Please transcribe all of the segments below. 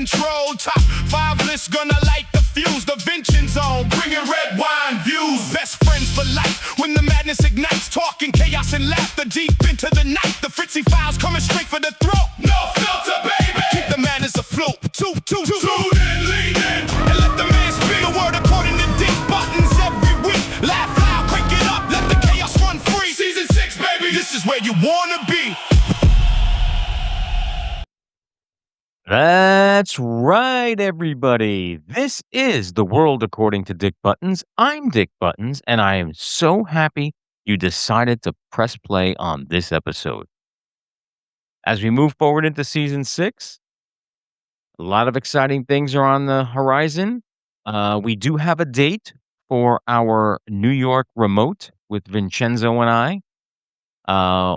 control. Top 5 list gonna light the fuse. The Vincenzone, bringing red wine views. Best friends for life when the madness ignites. Talking chaos and laughter deep into the night. The Fritzy files coming straight for the throat. No filter, baby. Keep the madness afloat. Tune in, lean in, and let the man speak. The word according to Dick Buttons every week. Laugh loud, crank it up, let the chaos run free. Season 6, baby, this is where you wanna be. That's right, everybody. This is The World According to Dick Buttons. I'm Dick Buttons, and I am so happy you decided to press play on this episode. As we move forward into season 6, a lot of exciting things are on the horizon. We do have a date for our New York remote with Vincenzo and I.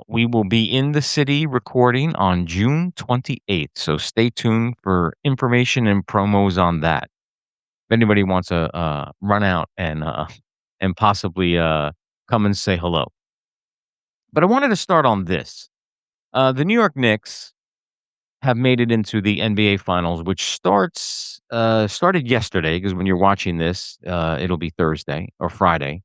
We will be in the city recording on June 28th, so stay tuned for information and promos on that. If anybody wants to run out and possibly come and say hello. But I wanted to start on this. The New York Knicks have made it into the NBA Finals, which started yesterday, because when you're watching this, it'll be Thursday or Friday.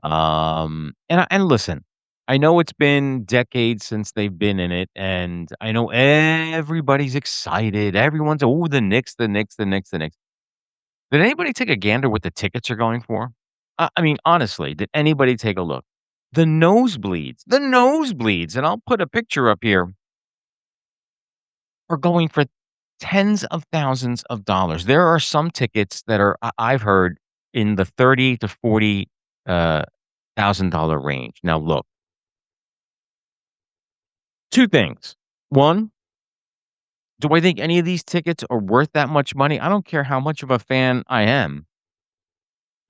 And listen, I know it's been decades since they've been in it, and I know everybody's excited. Everyone's, oh, the Knicks, the Knicks, the Knicks, the Knicks. Did anybody take a gander what the tickets are going for? I mean, honestly, did anybody take a look? The nosebleeds, and I'll put a picture up here, are going for tens of thousands of dollars. There are some tickets that are, I've heard, in the 30 to 40 $1,000 range. Now, look, two things. One, do I think any of these tickets are worth that much money? I don't care how much of a fan I am.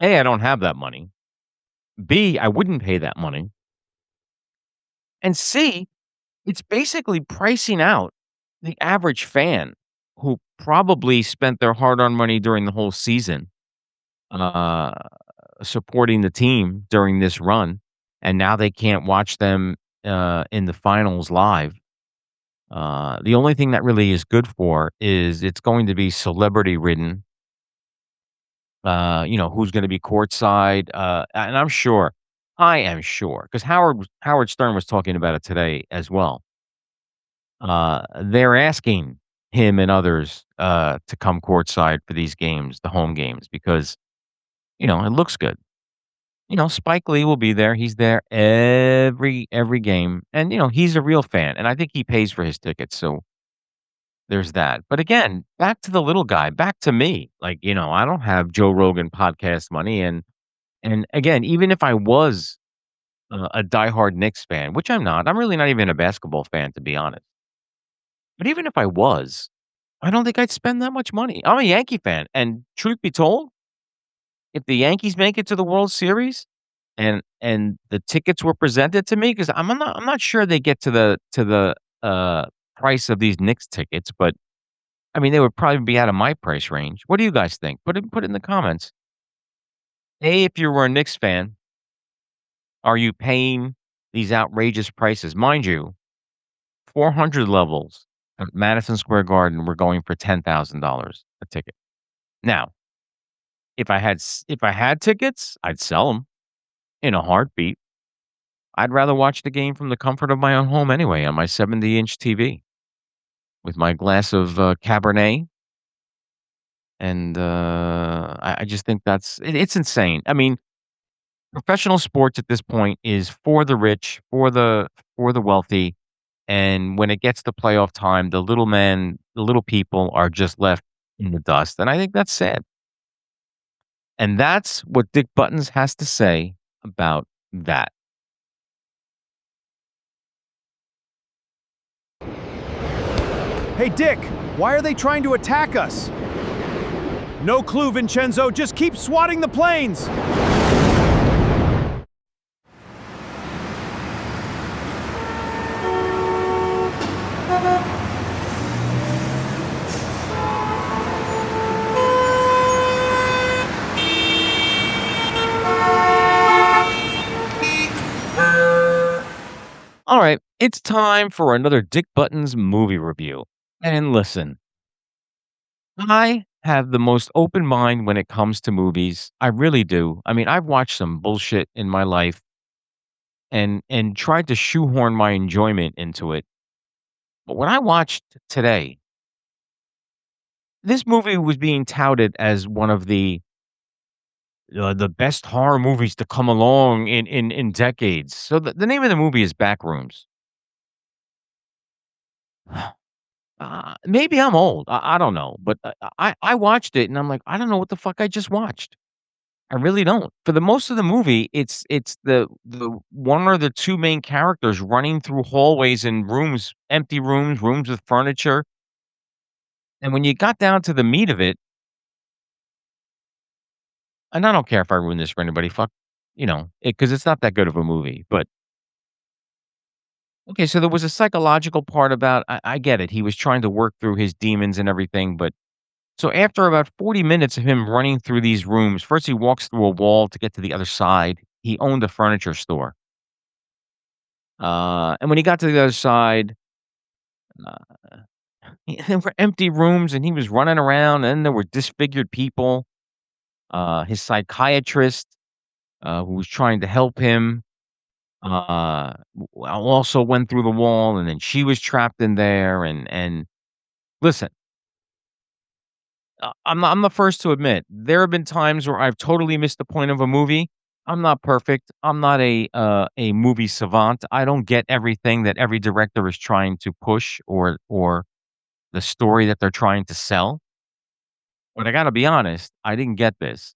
A, I don't have that money. B, I wouldn't pay that money. And C, it's basically pricing out the average fan who probably spent their hard-earned money during the whole season uh, supporting the team during this run, and now they can't watch them in the finals live. The only thing that really is good for is it's going to be celebrity ridden. Who's going to be courtside, and I am sure, because Howard Stern was talking about it today as well. They're asking him and others to come courtside for these games, the home games, because it looks good. Spike Lee will be there. He's there every game, and he's a real fan, and I think he pays for his tickets. So there's that. But again, back to the little guy, back to me. Like, I don't have Joe Rogan podcast money, and again, even if I was a diehard Knicks fan, which I'm not, I'm really not even a basketball fan, to be honest. But even if I was, I don't think I'd spend that much money. I'm a Yankee fan, and truth be told, if the Yankees make it to the World Series and the tickets were presented to me, because I'm not sure they get to the price of these Knicks tickets, but I mean, they would probably be out of my price range. What do you guys think? Put it in the comments. A, if you were a Knicks fan, are you paying these outrageous prices? Mind you, 400 levels at Madison Square Garden were going for $10,000 a ticket. Now, if I had tickets, I'd sell them in a heartbeat. I'd rather watch the game from the comfort of my own home anyway on my 70-inch TV with my glass of Cabernet. And I just think it's insane. I mean, professional sports at this point is for the rich, for the wealthy. And when it gets to playoff time, the little people are just left in the dust. And I think that's sad. And that's what Dick Buttons has to say about that. Hey, Dick, why are they trying to attack us? No clue, Vincenzo. Just keep swatting the planes. All right, it's time for another Dick Buttons movie review. And listen, I have the most open mind when it comes to movies. I really do. I mean, I've watched some bullshit in my life and tried to shoehorn my enjoyment into it. But when I watched today, this movie was being touted as one of the best horror movies to come along in decades. So the name of the movie is Backrooms. Maybe I'm old. I don't know, but I watched it and I'm like, I don't know what the fuck I just watched. I really don't. For the most of the movie, it's the one or the 2 main characters running through hallways and rooms, empty rooms, rooms with furniture, and when you got down to the meat of it, and I don't care if I ruin this for anybody, fuck, because it's not that good of a movie, but okay, so there was a psychological part about I get it, he was trying to work through his demons and everything, but so after about 40 minutes of him running through these rooms, first he walks through a wall to get to the other side. He owned a furniture store. And when he got to the other side, uh, there were empty rooms and he was running around and there were disfigured people. His psychiatrist, who was trying to help him, also went through the wall and then she was trapped in there. And listen, I'm the first to admit, there have been times where I've totally missed the point of a movie. I'm not perfect. I'm not a movie savant. I don't get everything that every director is trying to push or the story that they're trying to sell. But I gotta be honest, I didn't get this.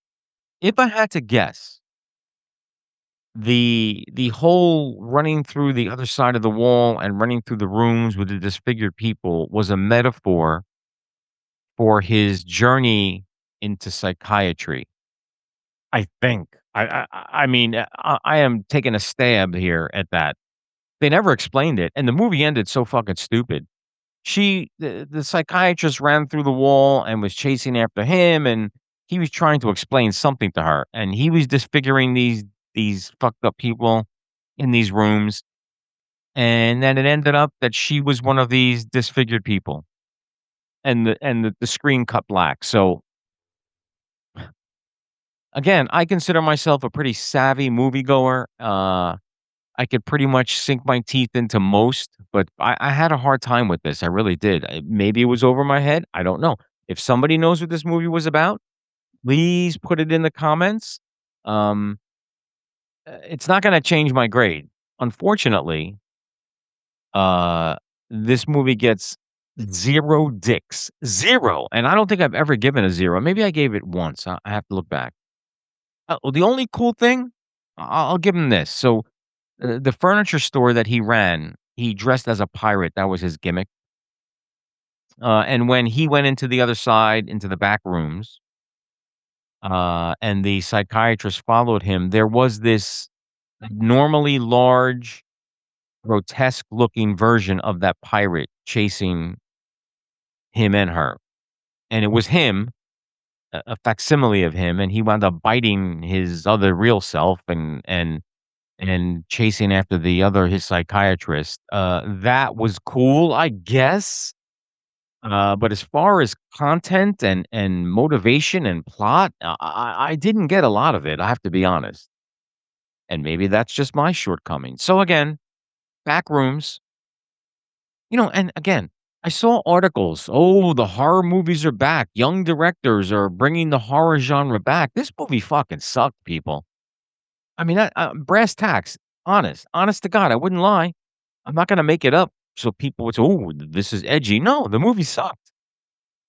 If I had to guess, the whole running through the other side of the wall and running through the rooms with the disfigured people was a metaphor for his journey into psychiatry. I think. I mean, I am taking a stab here at that. They never explained it, and the movie ended so fucking stupid. The psychiatrist ran through the wall and was chasing after him, and he was trying to explain something to her, and he was disfiguring these fucked up people in these rooms, and then it ended up that she was one of these disfigured people, and the screen cut black. So again, I consider myself a pretty savvy moviegoer. I could pretty much sink my teeth into most, but I had a hard time with this. I really did. Maybe it was over my head. I don't know. If somebody knows what this movie was about, please put it in the comments. Um, it's not going to change my grade. Unfortunately, uh, this movie gets 0 dicks, 0, and I don't think I've ever given a 0. Maybe I gave it once. I have to look back. Well, the only cool thing, I'll give him this. So the furniture store that he ran, he dressed as a pirate, that was his gimmick, and when he went into the other side, into the back rooms, and the psychiatrist followed him, there was this abnormally large, grotesque-looking version of that pirate chasing him and her, and it was him, a facsimile of him, and he wound up biting his other real self and chasing after his psychiatrist. That was cool, I guess. But as far as content and motivation and plot, I didn't get a lot of it, I have to be honest. And maybe that's just my shortcoming. So again, Backrooms, and again, I saw articles, "Oh, the horror movies are back. Young directors are bringing the horror genre back." This movie fucking sucked, people. I mean, brass tacks, honest to God, I wouldn't lie. I'm not gonna make it up so people would say, "Oh, this is edgy." No, the movie sucked.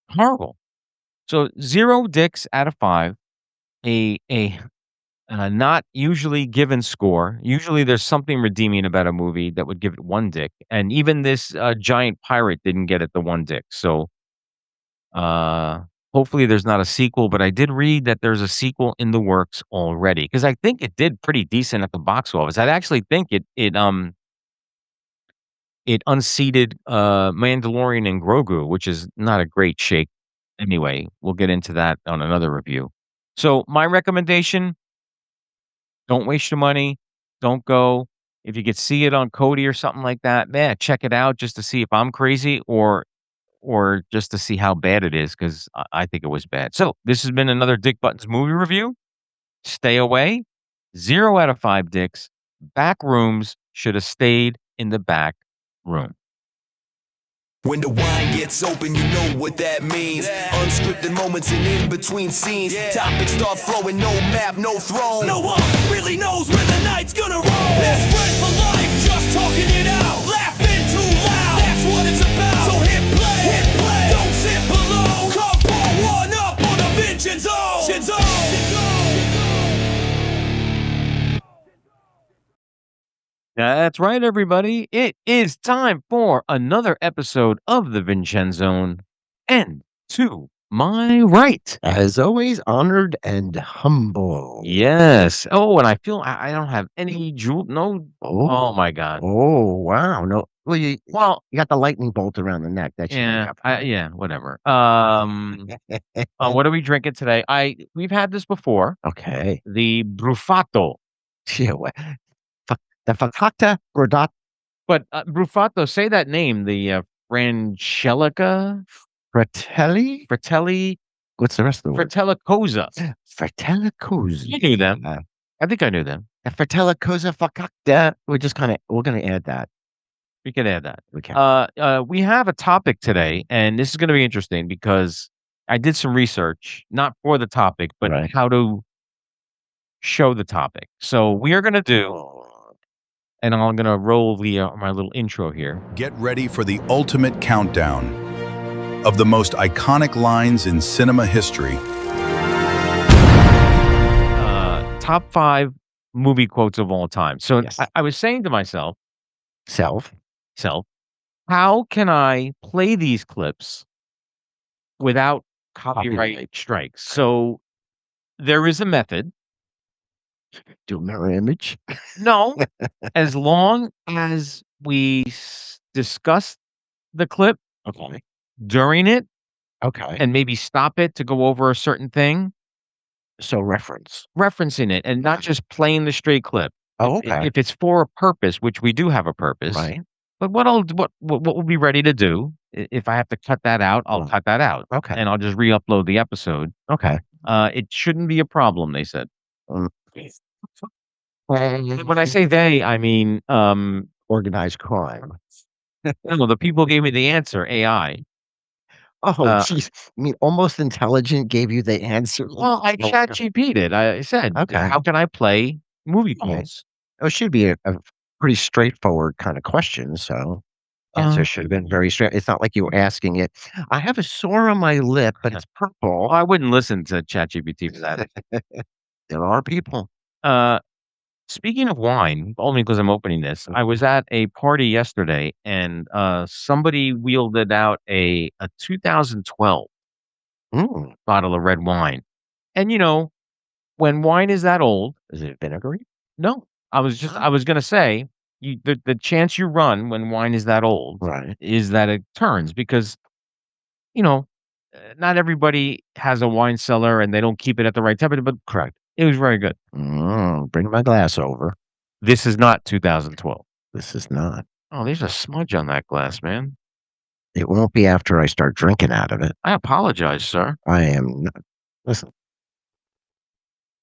Horrible. So 0 dicks out of 5, a not usually given score. Usually there's something redeeming about a movie that would give it 1 dick, and even this, giant pirate didn't get it the 1 dick. So, uh, hopefully there's not a sequel, but I did read that there's a sequel in the works already because I think it did pretty decent at the box office. I actually think it unseated, Mandalorian and Grogu, which is not a great shake. Anyway, we'll get into that on another review. So, my recommendation, don't waste your money, don't go. If you could see it on Cody or something like that, man, check it out just to see if I'm crazy or or just to see how bad it is because I think it was bad. So this has been another Dick Buttons movie review. Stay away. 0 out of 5 dicks. Back rooms should have stayed in the back room. When the wine gets open, you know what that means. Unscripted moments and in between scenes. Topics start flowing, no map, no throne. No one really knows where the night's gonna roll. Best friend for life, just talking it out. Laughing too loud, that's what it's about. So hit play, don't sit below. Come pour one up on the Vincenzo. That's right, everybody. It is time for another episode of the Vincenzone. And to my right, As always, honored and humble. yes. Oh, and I feel I don't have any jewel. No. Oh my God. Oh, wow. No. Well, Well, you got the lightning bolt around the neck. That should make yeah, up. yeah, whatever. What are we drinking today? We've had this before. Okay. The Brufato. Yeah, the Fakakta Rodat But Brufato, say that name. The Frangelica Fratelli. What's the rest of the word? Fratella Cosa. Fratelli Cosa. You knew them. I think I knew them. Fratelli Cosa Fakakta. We're going to add that. We could add that. We can. We have a topic today, and this is going to be interesting because I did some research, not for the topic, but Right. how to show the topic. So we are going to do, and I'm going to roll my little intro here. Get ready for the ultimate countdown of the most iconic lines in cinema history. Top 5 movie quotes of all time. So Yes. I was saying to myself, Self. how can I play these clips without copyright Copyright. strikes? So there is a method. Do a mirror image. No, as long as we discuss the clip Okay. during it Okay. and maybe stop it to go over a certain thing, So reference. referencing it and not just playing the straight clip. Oh, okay. If it's for a purpose, which we do have a purpose, Right. but what we'll be ready to do, if I have to cut that out, I'll Right. cut that out. Okay. And I'll just re-upload the episode. Okay. It shouldn't be a problem, they said. Um, When I say they, I mean, Organized crime. no, the people gave me the answer, AI. Oh, Uh, jeez. I mean, almost intelligent gave you the answer. Well, I Oh, chat GP'd. I said, Okay. how can I play movie Okay. quotes? It should be a pretty straightforward kind of question. So answer should have been very straight. It's not like you were asking it. I have a sore on my lip, but it's purple. I wouldn't listen to ChatGPT for that. There are people. Speaking of wine, only because I'm opening this, I was at a party yesterday and somebody wielded out a 2012 Mm, bottle of red wine. And when wine is that old, is it vinegary? no, I was gonna say the chance you run when wine is that old Right. is that it turns because not everybody has a wine cellar and they don't keep it at the right temperature, but Correct. it was very good. Bring my glass over. This is not 2012. This is not. Oh, there's a smudge on that glass, man. It won't be after I start drinking out of it. I apologize, sir. I am not. Listen.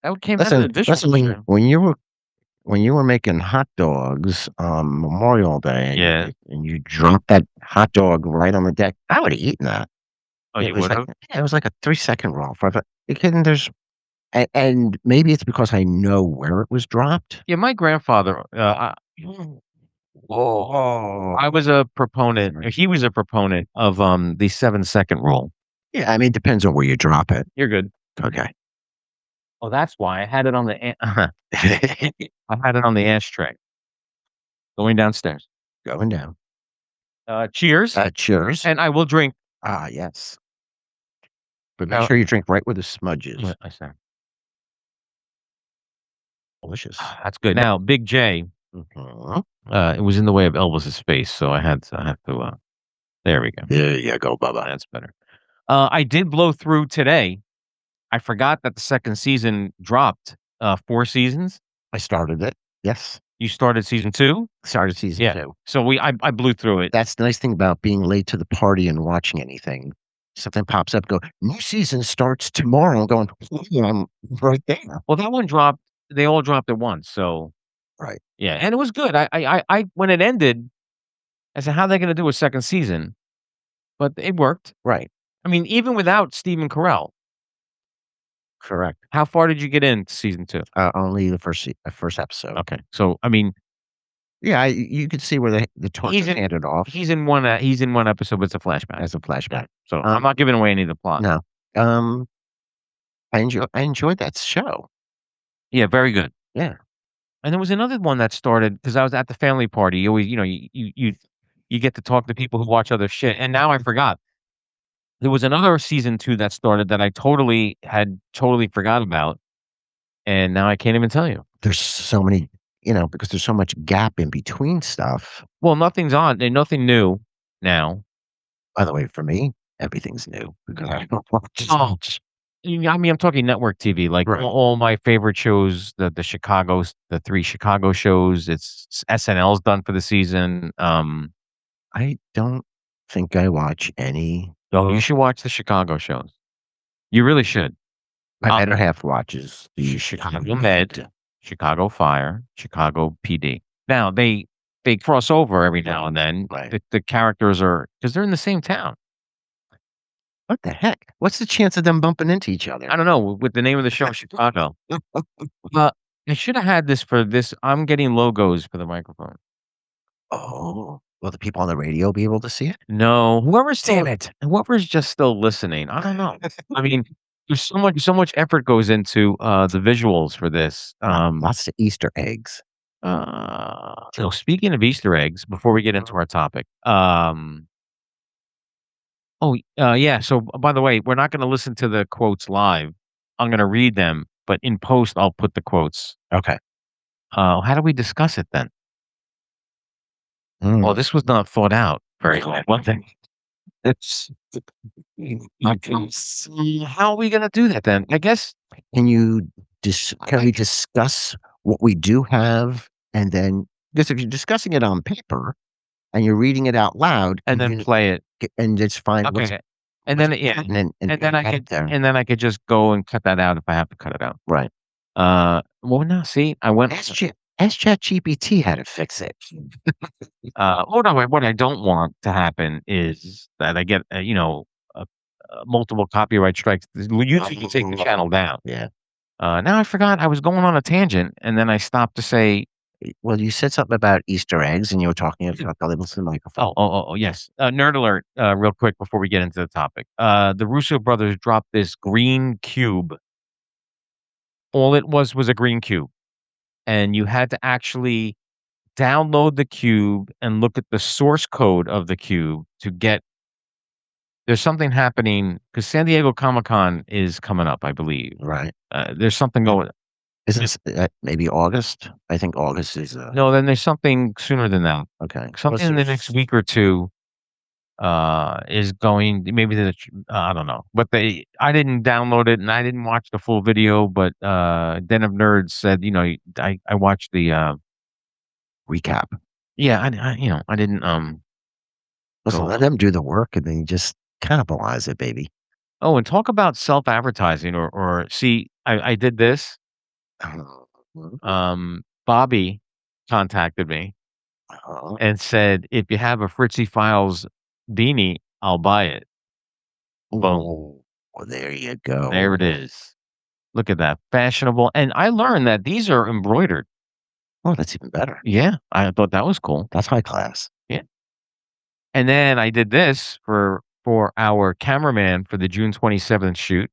That came out of the Listen. dishwasher. When you were making hot dogs on Memorial Day, Yeah. and you dropped that hot dog right on the deck, I would have eaten that. Oh, you was would like, have? yeah, it was like a 3-second roll. You kidding? And maybe it's because I know where it was dropped. Yeah, my grandfather. Oh, I was a proponent. Or he was a proponent of the 7-second rule. yeah. I mean, it depends on where you drop it. You're good. Okay. Oh, that's why I had it on the. I had it on the ashtray. Going downstairs. Going down. Cheers. Cheers. And I will drink. Yes. But make Now- sure you drink right where the smudge is. What I said. Delicious. That's good. Now, Big J. Mhm. It was in the way of Elvis's face, so I have to. There we go. There you go, Bubba. That's better. I did blow through today. I forgot that the second season dropped 4 seasons. I started it. Yes. You started season 2? Started season Yeah. 2. So I blew through it. That's the nice thing about being late to the party and watching anything. Something pops up, go, "New season starts tomorrow." I'm going, "Yeah, I'm right there." Well, that one dropped they all dropped at once, so Right, yeah, and it was good. I when it ended, I said, "How are they gonna do a second season?" But it worked. right. I mean, even without Stephen Carell, Correct. how far did you get into season 2? Only the first episode. Okay, so, I mean, Yeah, you could see where the torch he's is in handed off he's in one episode, but it's a flashback. as a Yeah, flashback. so I'm not giving away any of the plot. No. Um, I enjoyed that show. Yeah, very good. Yeah. And there was another one that started because I was at the family party. You always, you get to talk to people who watch other shit, and now I forgot. There was another season 2 that started that I totally forgot about, and now I can't even tell you. There's so many, because there's so much gap in between stuff. Well, nothing's on and nothing new now. By the way, for me, everything's new because I don't watch as Oh. much. I mean, I'm talking network TV, like Right. all my favorite shows, the 3 Chicago shows. It's SNL's done for the season. I don't think I watch any. Oh, you should watch the Chicago shows. You really should. My better half watches the Chicago Med, Chicago Fire, Chicago PD. Now they cross over every now and then. Right. The characters are because they're in the same town. What the heck? What's the chance of them bumping into each other? I don't know with the name of the show, Chicago. But I should have had this for this. I'm getting logos for the microphone. Oh, will the people on the radio be able to see it? No, whoever's just still listening. I don't know. I mean, there's so much effort goes into the visuals for this. Lots of Easter eggs. So speaking of Easter eggs, before we get into our topic, yeah. So by the way, we're not going to listen to the quotes live. I'm going to read them, but in post, I'll put the quotes. Okay. How do we discuss it then? Well, this was not thought out very well. One thing. It's How are we going to do that then? I guess. Can we discuss what we do have, and then because if you're discussing it on paper and you're reading it out loud, And then play it. and it's fine. Okay. And then and then I could just go and cut that out if I have to cut it out. Right. Well, no, see, I went. Ask ChatGPT how to fix it. Hold on. What I don't want to happen is that I get, multiple copyright strikes. YouTube can take the channel down. Yeah. Now I forgot I was going on a tangent, and then I stopped to say, Well, you said something about Easter eggs, and you were talking about the labels in the microphone. yes. Nerd alert, real quick before we get into the topic. The Russo brothers dropped this green cube. All it was a green cube. And you had to actually download the cube and look at the source code of the cube to get. There's something happening because San Diego Comic-Con is coming up, I believe. Right. There's something going. Is this maybe August? I think August is. No, then there's something sooner than that. Okay. Something in the next week or two is going. Maybe I don't know, but I didn't download it and I didn't watch the full video. But Den of Nerds said, I watched the recap. Yeah, I didn't. Listen, let them do the work and then just cannibalize it, baby. Oh, and talk about self-advertising or see, I did this. Bobby contacted me and said, if you have a Fritzy Files beanie, I'll buy it. Boom. Well, there you go. There it is. Look at that. Fashionable. And I learned that these are embroidered. Oh, that's even better. Yeah. I thought that was cool. That's high class. Yeah. And then I did this for our cameraman for the June 27th shoot.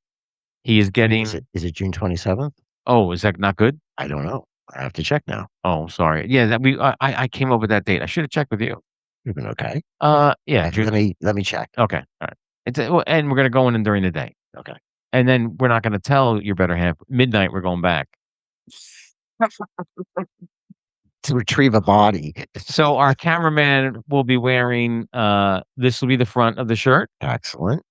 He is getting. Is it June 27th? Oh, is that not good? I don't know. I have to check now. Oh, sorry. Yeah, I came up with that date. I should have checked with you. You've been okay. Yeah. Let me check. Okay. All right. And we're gonna go in during the day. Okay. And then we're not gonna tell your better half. Midnight, we're going back to retrieve a body. So our cameraman will be wearing. This will be the front of the shirt. Excellent.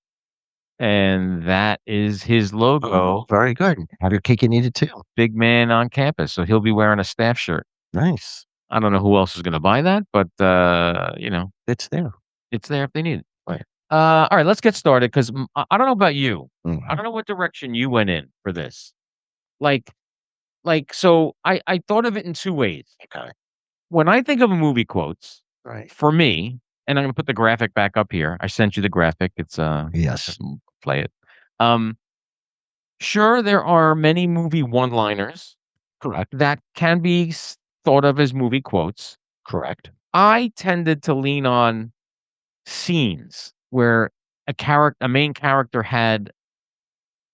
And that is his logo. Oh, very good. Have your cake and eat it too. Big man on campus. So he'll be wearing a staff shirt. Nice. I don't know who else is gonna buy that, but, It's there. it's there if they need it. Right. Alright, let's get started 'cause, I don't know about you. I Mhm. don't know what direction you went in for this. Like so I thought of it in 2 ways. Okay. When I think of movie quotes, Right. for me and I'm gonna put the graphic back up here. I sent you the graphic. It's, Yes. play it. Um, sure, there are many movie one-liners Correct. that can be thought of as movie quotes. Correct. I tended to lean on scenes where a main character had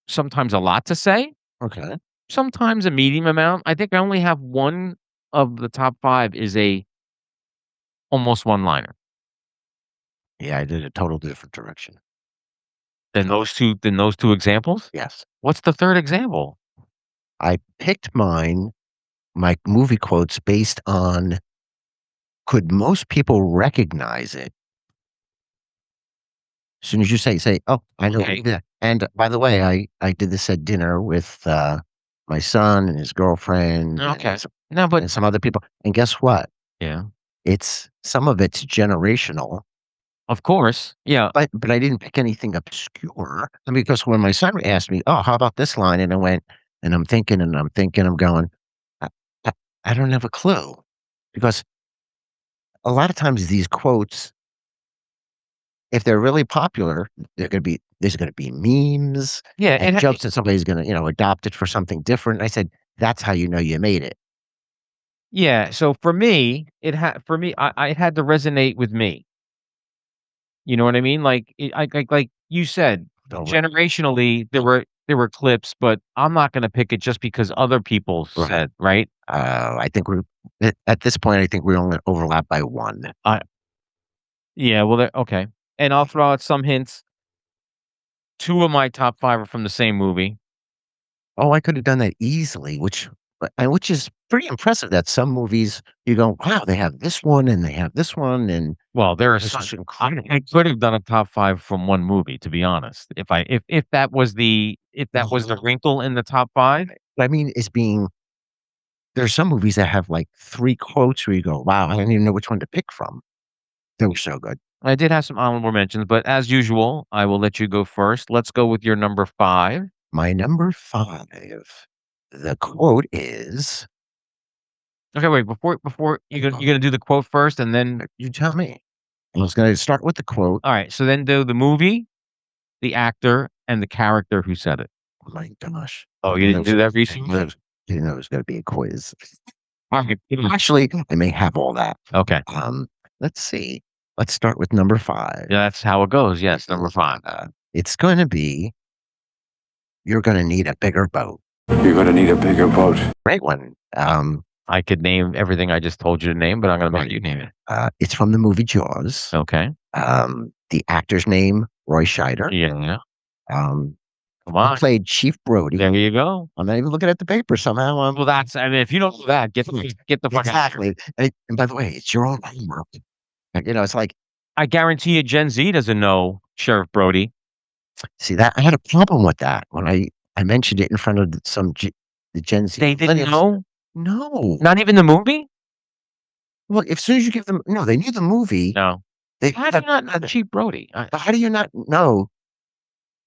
sometimes a lot to say, Okay. sometimes a medium amount. I think I only have one of the top 5 is a almost one-liner. Yeah, I did a total different direction. Than those 2 examples? Yes. What's the 3rd example? I picked my movie quotes based on could most people recognize it? As soon as you say, "Oh, I know Okay. that." And by the way, I did this at dinner with, my son and his girlfriend Okay. No, but and some other people, and guess what? yeah. It's some of it's generational, Of course. Yeah. but I didn't pick anything obscure, and because when my son asked me, "Oh, how about this line?" And I went and I'm thinking, I'm going, "I I I don't have a clue." Because a lot of times these quotes, if they're really popular, there's gonna be memes Yeah, and jokes that somebody's gonna, adopt it for something different. I said, "That's how you know you made it." yeah, so for me, I had to resonate with me. You know what I mean? Like, like you said, So, generationally, there were clips, but I'm not gonna pick it just because other people right. said, right? I think we're at this point, I think we only overlap by 1. I Yeah, well, okay. And I'll throw out some hints. 2 of my top 5 are from the same movie. Oh, I could have done that easily, which is pretty impressive that some movies you go, "Wow, they have this one and they have this one," and Well, there are it's some just incredible. I could have done a top 5 from 1 movie, to be honest, if that was the wrinkle in the top 5. But I mean, there's some movies that have, like, 3 quotes where you go, "Wow, I don't even know which one to pick from." They were so good. I did have some honorable mentions, but as usual, I will let you go first. Let's go with your number 5. My number 5, the quote is Okay, wait, before you're gonna do the quote first and then you tell me. I was gonna start with the quote. alright, so then do the movie, the actor, and the character who said it. Oh my gosh. Oh, I you didn't know didn't do that research? didn't know it was gonna be a quiz. Alright, Actually, I may have all that. okay. Let's see. Let's start with number 5. Yeah, that's how it goes, yes, number 5. It's gonna be, "You're gonna need a bigger boat." You're gonna need a bigger boat. Great one. I could name everything I just told you to name, but I'm gonna make Right. you name it. It's from the movie Jaws. Okay. The actor's name, Roy Scheider. Yeah, Um, come he on. played Chief Brody. There you go. I'm not even looking at the paper somehow. Well, that's I mean, if you don't know that, get the fuck out. Exactly. And by the way, it's your own homework. It's like, I guarantee you Gen Z doesn't know Sheriff Brody. see that I had a problem with that when I mentioned it in front of the Gen Z They didn't millennials. know? No. Not even the movie? Well, as soon as you give them, no, they knew the movie. No. They How do you not know Chief Brody? but how do you not know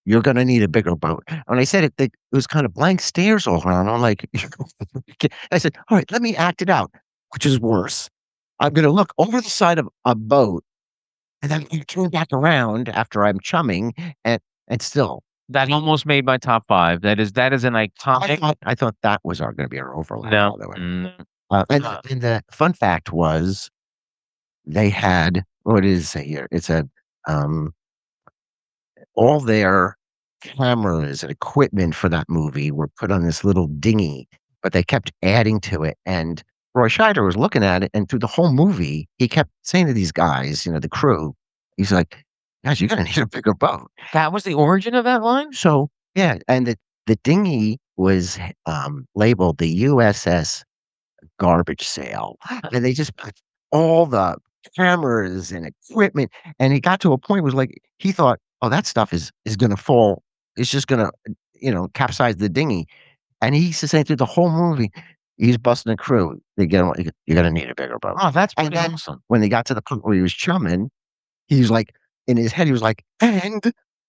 you're gonna need a bigger boat? When I said it, it was kind of blank stares all around. I'm like, I said, all right, let me act it out, which is worse. I'm gonna look over the side of a boat and then you turn back around after I'm chumming and still. That almost made my top 5. That is an iconic. I thought that was gonna be our overlap, No. by the way. Uh, And the fun fact was they had what does it say here? It's um all their cameras and equipment for that movie were put on this little dinghy, but they kept adding to it. And Roy Scheider was looking at it, and through the whole movie, he kept saying to these guys, the crew, he's like, "Guys, you're gonna need a bigger boat." that was the origin of that line? So yeah, and the dinghy was labeled the USS Garbage Sale, and they just put all the cameras and equipment, and it got to a point was like he thought, "Oh, that stuff is gonna fall. It's just gonna, capsize the dinghy." And he used to say through the whole movie, he's busting a crew. They get him, you're gonna need a bigger boat. Oh, that's And pretty then awesome. when they got to the point where he was chumming, he was like, in his head, he was like, and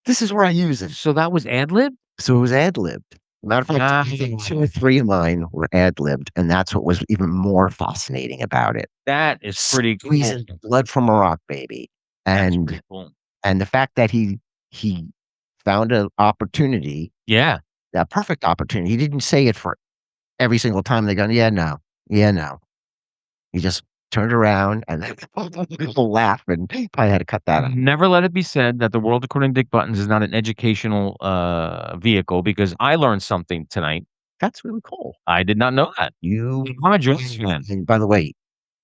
this is where I use it. So that was ad lib? So it was ad libbed. Matter of fact, I think Wow. 2 or 3 of mine were ad libbed, and that's what was even more fascinating about it. That is pretty cool. Squeezing blood from a rock, baby. That's And pretty cool. and the fact that he found an opportunity, Yeah. that perfect opportunity. He didn't say it for every single time they go, yeah, no, yeah, no. He just turned around and people laugh and probably had to cut that out. Never let it be said that the world according to Dick Buttons is not an educational vehicle, because I learned something tonight. That's really cool. I did not know that. I'm a Joyce fan. And by the way,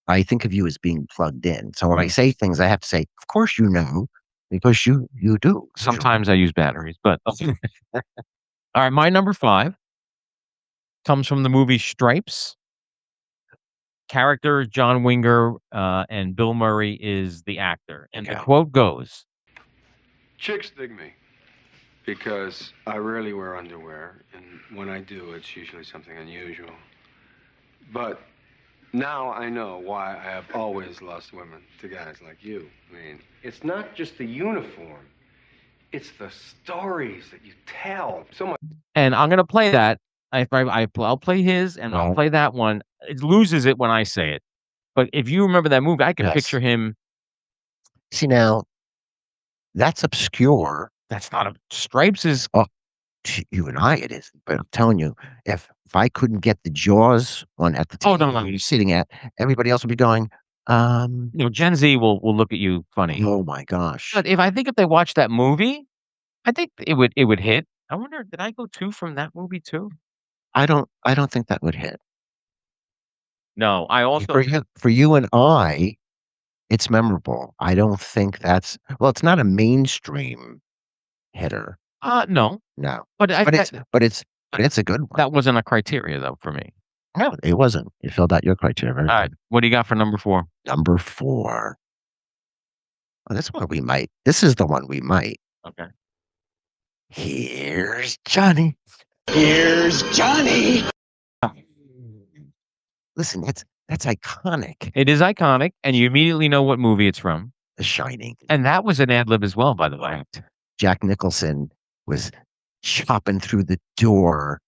I think of you as being plugged in. So when I say things, I have to say, of course you know, because you do. Sometimes I use batteries, but all right, my number 5 comes from the movie Stripes. Character John Winger, and Bill Murray is the actor, and the Okay. quote goes, Chicks dig me because I rarely wear underwear, and when I do, it's usually something unusual. But now I know why I have always lost women to guys like you. I mean, it's not just the uniform, it's the stories that you tell. So much. and I'm gonna play that. I'll play his, and I'll Right. play that one. It loses it when I say it, but if you remember that movie, I can Yes. picture him. See, now that's obscure. That's not a Stripes is To you and I, it isn't. But I'm telling you, if I couldn't get the Jaws one at the Oh, table no. you're sitting at, everybody else would be going, Gen Z will look at you funny. oh my gosh. But if they watched that movie, I think it would hit. I wonder, did I go 2 from that movie too? I don't think that would hit. No, I also For you and I, it's memorable. I don't think that's well, it's not a mainstream hitter. no, No. but I But that it's a good one. that wasn't a criteria though for me. No, it wasn't. It filled out your criteria very All right, good. what do you got for number 4? Number 4. Oh, this is the one we might. Okay. Here's Johnny. Here's Johnny. Listen, that's iconic. It is iconic, and you immediately know what movie it's from, The Shining. and that was an ad lib as well, by the way. Jack Nicholson was chopping through the door.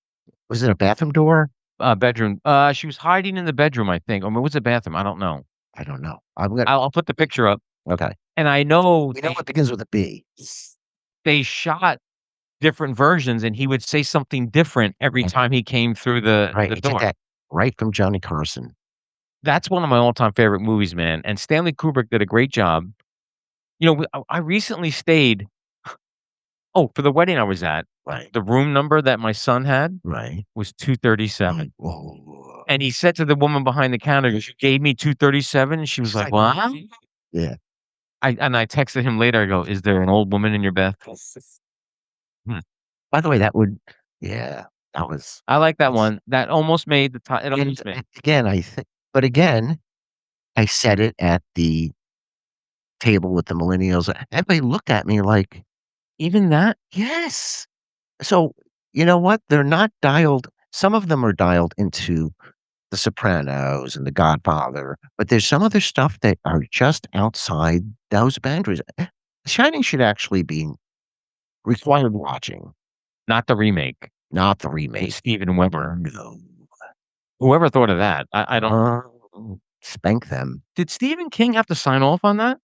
Was it a bathroom door? Bedroom. She was hiding in the bedroom, I think, or was it bathroom? I don't know. I don't know. I'm gonna I'll put the picture up, okay. and I know We know it begins with a B. they shot different versions, and he would say something different every time he came through the Right. the He took door. that right from Johnny Carson. That's one of my all-time favorite movies, man, and Stanley Kubrick did a great job. I recently stayed for the wedding I was at, Right. the room number that my son had Right. was 237, Oh. and he said to the woman behind the counter, he goes, "You gave me 237?" And she was She's like, like, "What?" Yeah. I texted him later, I go, "Is there an old woman in your bath?" Hmm. By the way, that would yeah, that was I like that that's one. That almost made the it and almost made. again, again, I said it at the table with the millennials. Everybody looked at me like, Even that? "Yes." So, you know what? They're not dialed some of them are dialed into The Sopranos and The Godfather, but there's some other stuff that are just outside those boundaries. Shining should actually be required watching, Not the remake. not the With remake. Steven Weber. No. Whoever thought of that? I don't. Spank them. Did Stephen King have to sign off on that?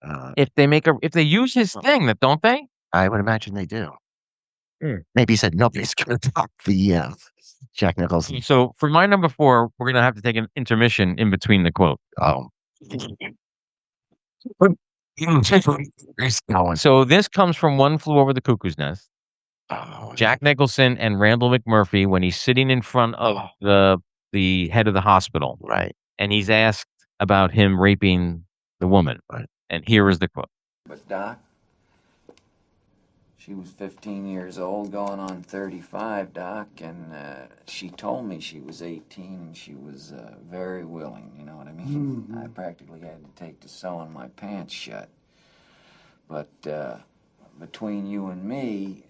Uh, If they use his thing, that don't they? I would imagine they do. Mm. Maybe he said nobody's gonna top the, Jack Nicholson. So for my number 4, we're gonna have to take an intermission in between the quote. Oh. So this comes from One Flew Over the Cuckoo's Nest. Oh, Jack Nicholson and Randall McMurphy when he's sitting in front of the head of the hospital, right. and he's asked about him raping the woman. Right. And here is the quote. But Doc, she was 15 years old, going on 35, Doc, and she told me she was 18, and she was very willing, you know what I mean? I practically had to take to sewing my pants shut. But between you and me,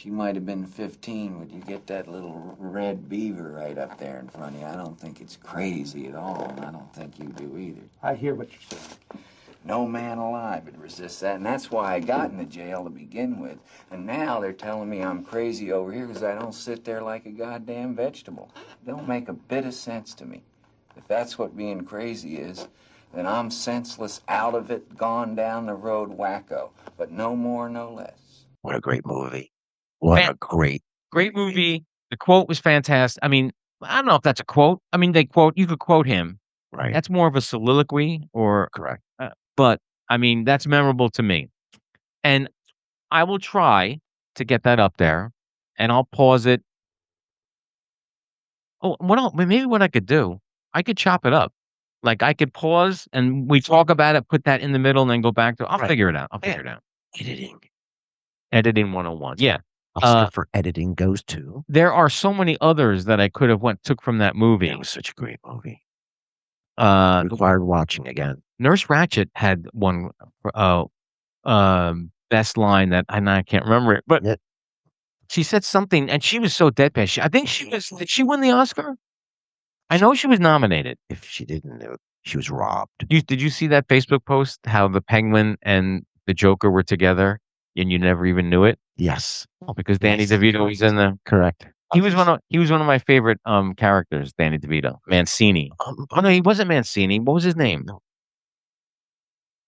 She might have been 15, but you get that little red beaver right up there in front of you. I don't think it's crazy at all, and I don't think you do either. I hear what you're saying. No man alive would resist that, and that's why I got into jail to begin with. And now they're telling me I'm crazy over here because I don't sit there like a goddamn vegetable. It don't make a bit of sense to me. If that's what being crazy is, then I'm senseless, out of it, gone down the road wacko. But no more, no less. What a great movie. What a great movie. The quote was fantastic. I mean, I don't know if that's a quote. I mean, you could quote him. Right. That's more of a soliloquy or Correct. but I mean, that's memorable to me. And I will try to get that up there and I'll pause it. Oh, maybe what I could do, I could chop it up. Like I could pause and we talk about it, put that in the middle and then go back to I'll Right. figure it out. I'll figure it out. Editing. Editing 101. Yeah. Oscar for editing goes to. There are so many others that I could have took from that movie. It was such a great movie. Required watching again. Nurse Ratched had one best line that I can't remember it, but she said something and she was so deadpan. I think did she win the Oscar? I know she was nominated. If she didn't, she was robbed. Did you see that Facebook post how the Penguin and the Joker were together and you never even knew it? Yes. Oh, because Danny DeVito was in the Correct. He was one of my favorite characters, Danny DeVito. Mancini. Oh no, he wasn't Mancini. What was his name? No.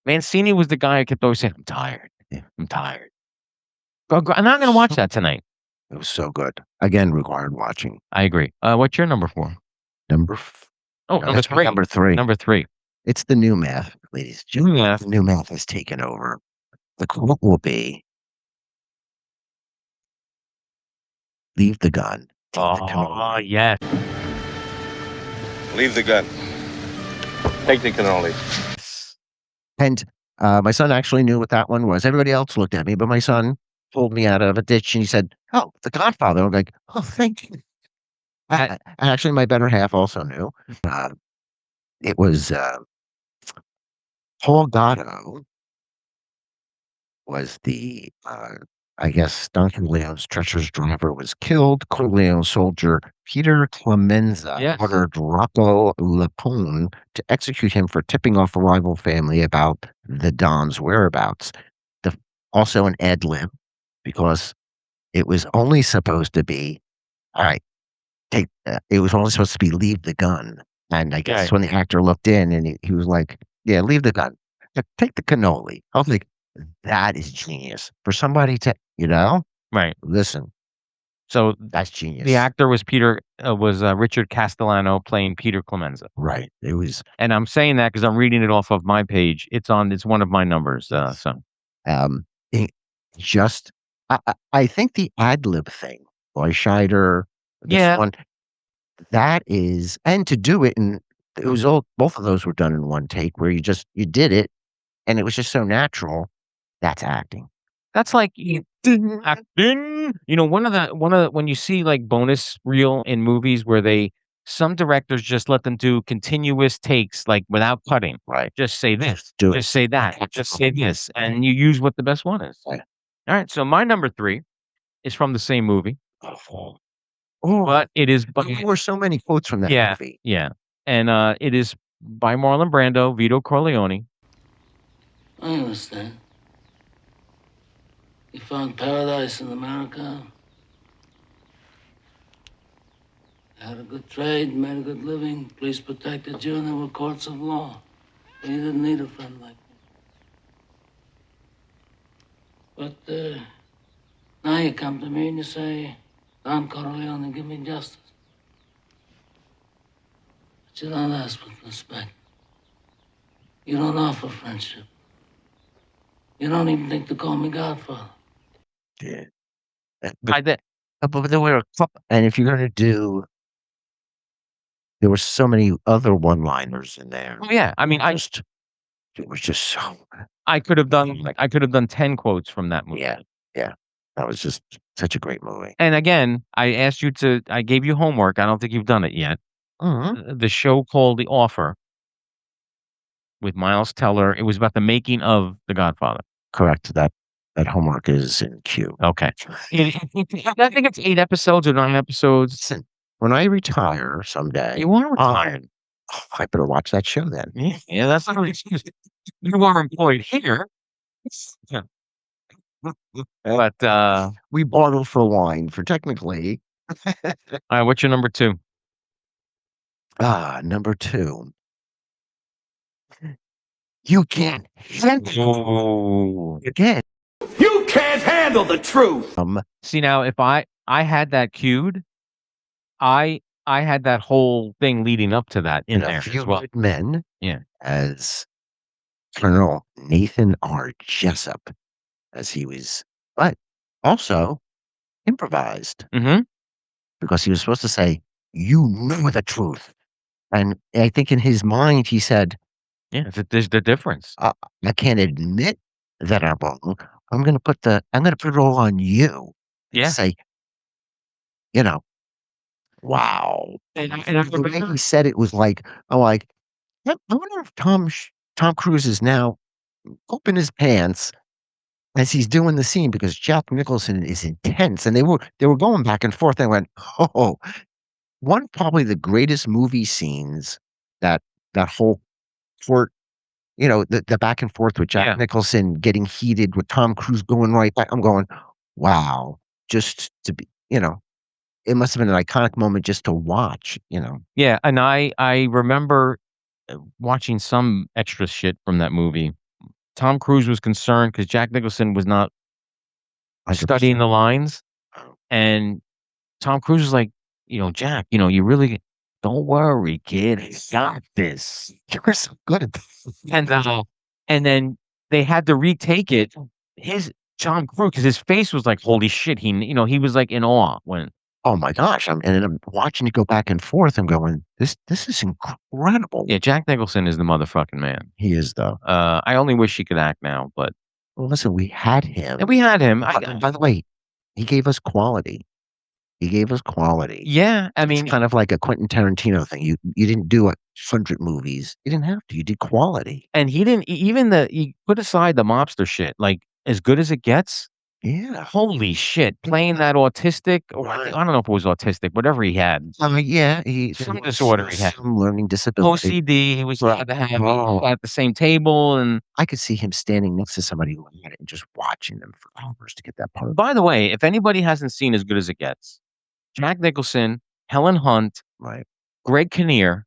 Mancini was the guy I kept always saying, I'm tired. Yeah, I'm tired. I'm not gonna watch that tonight. It was so good. Again, required watching. I agree. What's your number 4? Number 3. Number 3. Number 3. It's the new math, ladies and gentlemen. New math. The new math has taken over. The quote will be, leave the gun. Take the cannoli. Yes. Leave the gun. Take the cannoli. And my son actually knew what that one was. Everybody else looked at me, but my son pulled me out of a ditch and he said, "Oh, The Godfather." I'm like, "Oh, thank you." Actually, my better half also knew. It was Paul Gatto was the, I guess, Don Corleone's treacherous driver was killed. Corleone's soldier Peter Clemenza ordered Rocco Lapone to execute him for tipping off a rival family about the Don's whereabouts. Also an ad lib, because it was only supposed to be, all right, it was only supposed to be leave the gun. And I guess when the actor looked in and he was like, yeah, leave the gun. Take the cannoli. I was like, that is genius. For somebody to, Right. Listen. So that's genius. The actor was Richard Castellano playing Peter Clemenza. Right. It was. And I'm saying that because I'm reading it off of my page. It's one of my numbers. I think the ad lib thing, Boy Scheider, one, that is, and to do it, and it was both of those were done in one take where you did it and it was just so natural. That's acting. That's like acting. One of the when you see like bonus reel in movies where some directors just let them do continuous takes, like without cutting. Right. Just say this. Do just it. say that. Just say this. And you use what the best one is. Right. All right. So my number 3 is from the same movie. Oh. But it is. There were so many quotes from that movie. Yeah. And it is by Marlon Brando, Vito Corleone. I understand. You found paradise in America. You had a good trade, made a good living, police protected you, and there were courts of law. And you didn't need a friend like me. But now you come to me and you say, Don Corleone, give me justice. But you don't ask with respect. You don't offer friendship. You don't even think to call me Godfather. Yeah. But there were and if you're going to do, there were so many other one-liners in there. Oh yeah, I mean, it was just so. I could have done 10 quotes from that movie. Yeah, that was just such a great movie. And again, I gave you homework. I don't think you've done it yet. Mm-hmm. The show called The Offer with Miles Teller. It was about the making of The Godfather. Correct. That That homework is in queue. Okay. I think it's 8 episodes or 9 episodes. Listen, when I retire someday, You are retired. I better watch that show then. Yeah, that's not an excuse. You are employed here. Yeah. But, We barter for wine for technically. alright, what's your number 2? Number 2. You can't handle Oh. You can't. You can't handle the truth. See, now, if I had that queued, I had that whole thing leading up to that in there A Few as well. Good Men Yeah. as Colonel Nathan R. Jessup, as he was, but also improvised Mhm. because he was supposed to say, "You know the truth," and I think in his mind he said, Yeah, there's the difference. I can't admit that I'm wrong. I'm gonna put it all on you." Yeah. Say, you know, wow. And I The way remember he said it was like, I'm like, I wonder if Tom Cruise is now open his pants as he's doing the scene because Jack Nicholson is intense, and they were going back and forth. I went, oh, one probably the greatest movie scenes that that whole court, the back and forth with Jack Yeah. Nicholson getting heated with Tom Cruise going right back. I'm going, wow, just to be, it must have been an iconic moment just to watch. Yeah, and I remember, watching some extra shit from that movie. Tom Cruise was concerned because Jack Nicholson was not studying 100%. the lines, and Tom Cruise was like, "Jack, you really don't worry, kid. I got this." You were so good at this. And then they had to retake it. His Tom Cruise, because his face was like, "Holy shit!" He was like in awe when. Oh my gosh, and then I'm watching it go back and forth. I'm going, this is incredible. Yeah, Jack Nicholson is the motherfucking man. He is though. I only wish he could act now, but Well, listen, we had him. and we had him. By the way, he gave us quality. He gave us quality. Yeah, I It's mean, kind of like a Quentin Tarantino thing. You didn't do 100 movies. You didn't have to. You did quality. and he didn't even you put aside the mobster shit, like as good as it gets. Yeah. Holy shit, playing that autistic, or I don't know if it was autistic, whatever he had. Yeah. Some There was disorder he had. some learning disability. OCD, he was allowed to have Oh. at the same table, and I could see him standing next to somebody who had it and just watching them for hours to get that part. by the way, if anybody hasn't seen As Good as It Gets, Jack Nicholson, Helen Hunt, Right. Greg Kinnear,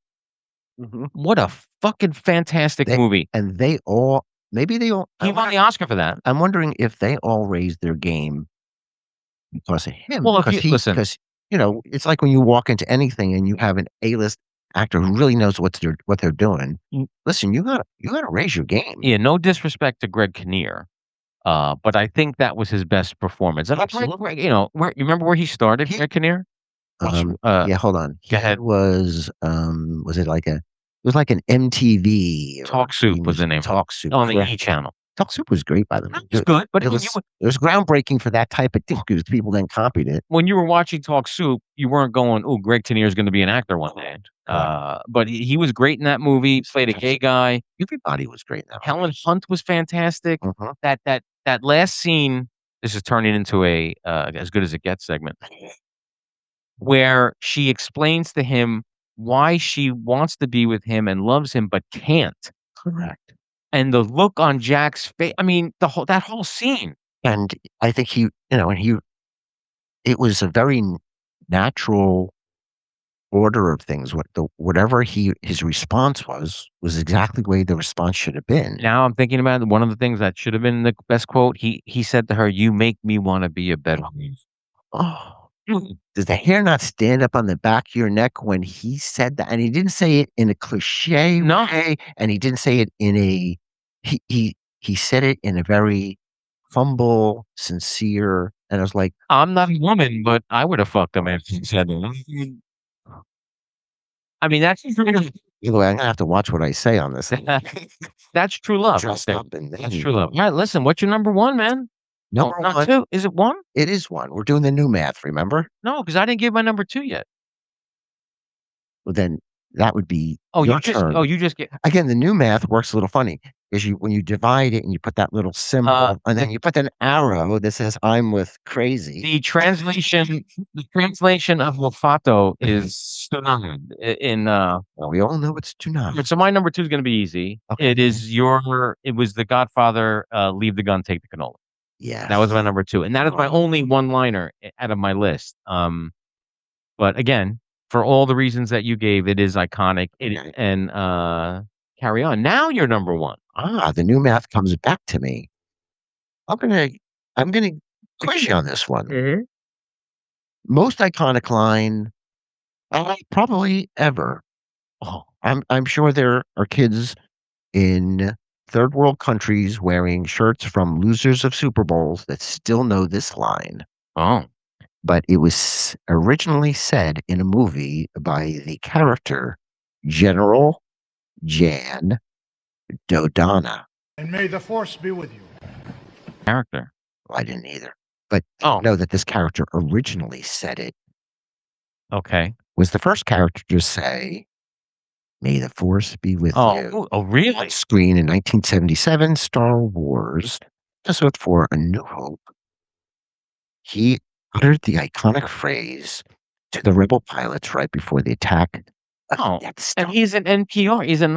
Mhm. what a fucking fantastic movie. And they all, maybe they all, He won the Oscar for that. I'm wondering if they all raised their game because of him. Well, if because you listen, because it's like when you walk into anything and you have an A-list actor who really knows what they're doing. Listen, you gotta raise your game. yeah, no disrespect to Greg Kinnear, but I think that was his best performance. And Absolutely. you remember where he started, Greg Kinnear? Yeah, hold on. Go ahead. It was like an MTV Talk Soup was the name. Talk Soup On the correct. E channel. Talk Soup was great, by the way. That was good, but It was groundbreaking for that type of thing because people then copied it. when you were watching Talk Soup, you weren't going, "Oh, Greg Kinnear is going to be an actor one day." But he was great in that movie. Played a gay guy. Everybody was great in that. Helen Hunt was fantastic. Mhm. That last scene. This is turning into a As Good as It Gets segment, where she explains to him why she wants to be with him and loves him but can't. Correct. And the look on Jack's face. I mean, that whole scene. And I think it was a very natural order of things. Whatever his response was exactly the way the response should have been. Now I'm thinking about it, one of the things that should have been the best quote. He said to her, "You make me want to be a better." Oh, does the hair not stand up on the back of your neck when he said that? And he didn't say it in a cliche way, and he didn't say it in a he said it in a very humble, sincere, and I was like, I'm not a woman, but I would have fucked him if he said that. I mean, that's either way, I'm gonna have to watch what I say on this. that's true love. Dressed up and That's true love. All right, listen, what's your number one, man? Number Not one. two. Is it one? It is one. We're doing the new math, remember? No, because I didn't give my number two yet. Well, then that would be Oh, your turn. you just get. Again, the new math works a little funny. is when you divide it and you put that little symbol, and then you put an arrow that says "I'm with crazy." The translation of Lofato is tsunami in Well, we all know it's tsunami. so my number 2 is gonna be easy. Okay. It was The Godfather, Leave the Gun, Take the Cannoli. Yeah, That was my number 2, and that is my only one-liner out of my list. But again, for all the reasons that you gave, it is iconic. Okay. And carry on. Now you're number 1. The new math comes back to me. I'm gonna quiz you on this one. Mhm. Most iconic line, probably ever. Oh, I'm sure there are kids in third world countries wearing shirts from losers of Super Bowls that still know this line. oh. But it was originally said in a movie by the character General Jan Dodonna. And may the force be with you. Character. Well, I didn't either. But Oh. know that this character originally said it. Okay. Was the first character to say, "May the force be with you." Oh, really? On screen in 1977 Star Wars episode 4, A New Hope. He uttered the iconic phrase to the rebel pilots right before the attack. Oh, and he's an NPR. He's a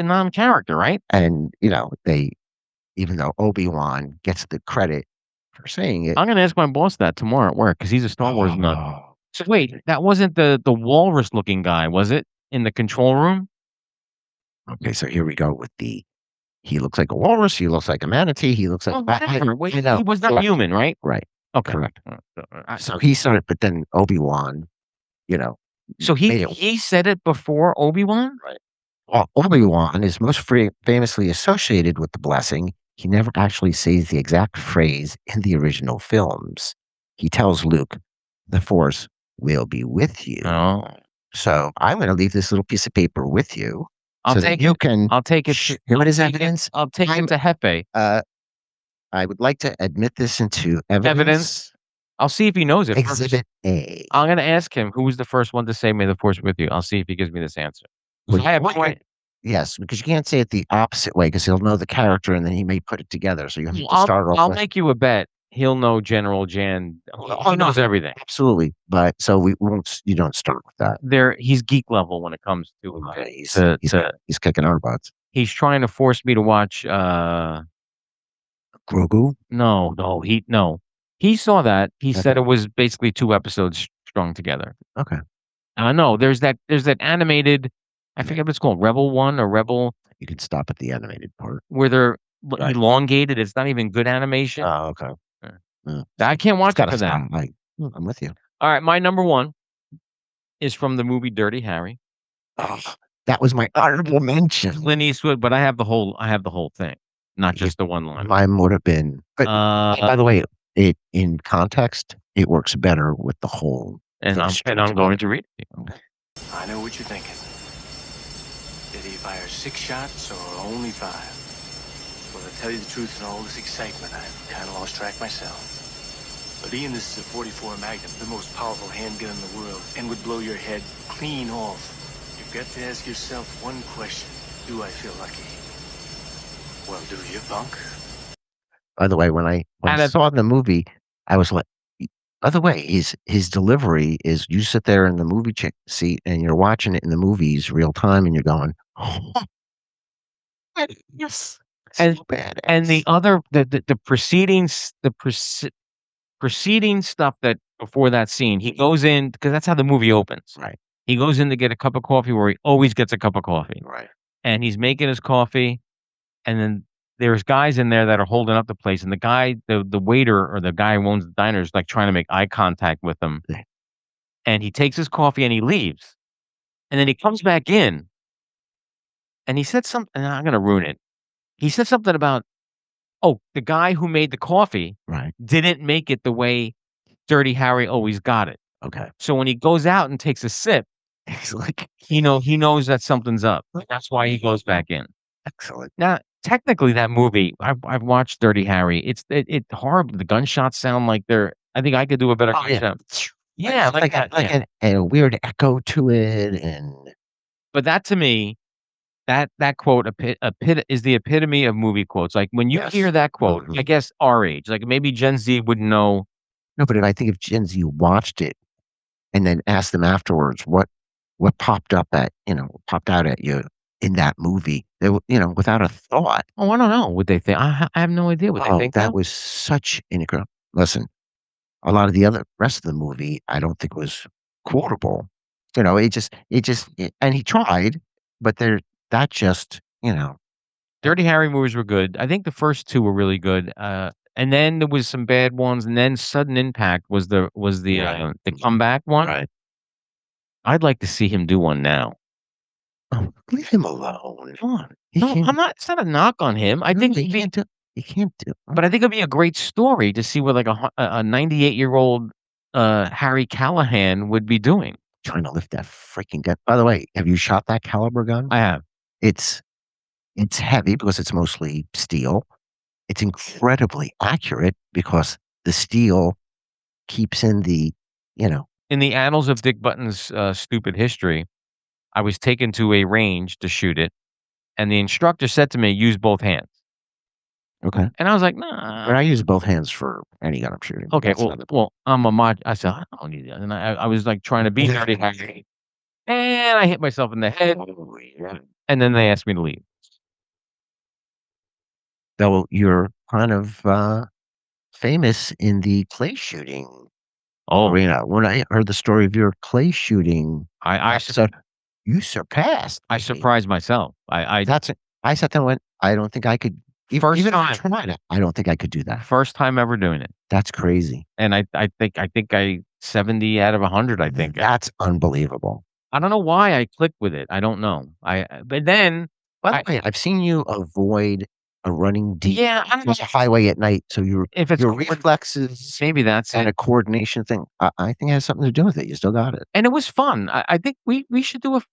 non-character, right? And even though Obi-Wan gets the credit for saying it. I'm gonna ask my boss that tomorrow at work because he's a Star Wars nut. Oh. So wait, that wasn't the walrus looking guy, was it? In the control room? Okay, so here we go with he looks like a walrus, he looks like a manatee, he looks like Whatever. Wait, I know. he was not human, right? Right. Okay. Correct. So So he started, but then Obi-Wan, so made it. he said it before Obi-Wan? Right. Well, Obi-Wan is most famously associated with the blessing. He never actually says the exact phrase in the original films. He tells Luke, "The Force will be with you." Oh. So I'm going to leave this little piece of paper with you. I'll so that take you it. can. I'll take it. Here it is, evidence. I'll take it to Hefe. I would like to admit this into evidence. I'll see if he knows it. Exhibit A. I'm gonna ask him who was the first one to say "May the Force be with you." I'll see if he gives me this answer. Well, I have no idea. Yes, because you can't say it the opposite way because he'll know the character and then he may put it together. So you have to start off I'll with. make you a bet. He'll know General Jan. He knows everything. Absolutely, but so we won't. You don't start with that. He's geek level when it comes to. Okay, he's kicking our butts. He's trying to force me to watch. Grogu? No. He saw that. He said it was basically 2 episodes strung together. Okay. No, there's that animated. I forget what it's called, Rebel 1 or Rebel. You can stop at the animated part where they're elongated. It's not even good animation. Oh, okay. I can't watch it for that. I'm with you. All right, my number 1 is from the movie Dirty Harry. Oh, that was my honorable mention. Clint Eastwood, but I have the whole thing, not just the one line. Mine would have been. But by the way, it in context, it works better with the whole. And I'm going to read it. I know what you're thinking. Did he fire 6 shots or only 5? Well, to tell you the truth, in all this excitement, I've kind of lost track myself. But Ian, this is a 44 Magnum, the most powerful handgun in the world, and would blow your head clean off. You've got to ask yourself one question. Do I feel lucky? Well, do you, punk? By the way, when I saw the movie, I was like, by the way, his delivery is you sit there in the movie seat and you're watching it in the movies real time and you're going, oh, yes. And so bad. And the other the preceding stuff that before that scene, he goes in because that's how the movie opens. Right. He goes in to get a cup of coffee where he always gets a cup of coffee. Right. And he's making his coffee, and then there's guys in there that are holding up the place, and the guy, the waiter or the guy who owns the diner is like trying to make eye contact with him. Yeah. And he takes his coffee and he leaves. And then he comes back in and he said something, and I'm gonna ruin it. He said something about, the guy who made the coffee didn't make it the way Dirty Harry always got it. Okay. So when he goes out and takes a sip, he's like, he knows that something's up. That's why he goes back in. Excellent. Now, technically, that movie, I've watched Dirty Harry. It's horrible. The gunshots sound like they're. I think I could do a better gunshot. Yeah, like a weird echo to it, and. But that to me that quote is the epitome of movie quotes. Like when you hear Yes. that quote, I guess our age, like maybe Gen Z wouldn't know. No, but I think if Gen Z watched it and then asked them afterwards what popped out at you in that movie, they without a thought. Oh, I don't know. Would they think? I have no idea what they Oh, think. that Now. was such an incredible. Listen, a lot of the other rest of the movie, I don't think was quotable. And he tried, but that just, Dirty Harry movies were good. I think the first two were really good. And then there was some bad ones, and then Sudden Impact was the comeback one. Right. I'd like to see him do one now. Oh, leave him alone. Come on. No, I'm not. It's not a knock on him. I think he can't do. He can't do. but I think it'd be a great story to see what like a 98-year-old Harry Callahan would be doing. Trying to lift that freaking gun. By the way, have you shot that caliber gun? I have. It's heavy because it's mostly steel. It's incredibly accurate because the steel keeps in the, In the annals of Dick Button's stupid history, I was taken to a range to shoot it, and the instructor said to me, "Use both hands." Okay. And I was like, But "Nah." I use both hands for any gun I'm shooting. Okay, That's well, not the well, I'm a mod. I said, "I don't need that," and I was like trying to be dirty Harry, and I hit myself in the head, and then they asked me to leave. Though you're kind of famous in the clay shooting Oh, arena. When I heard the story of your clay shooting I episode, you surpassed me. surprised myself. That's it. I sat there and went, I don't think I could. First Even if I time. tried it, I don't think I could do that. First time ever doing it, That's crazy. and I think I 70 out of 100. I think That's unbelievable. I don't know why I clicked with it. I don't know. But then By the way, I've seen you avoid a running deep yeah, I don't know across a highway at night, so if it's your reflexes maybe that's and it. a coordination thing. I think it has something to do with it. You still got it. And it was fun. I think we should do let's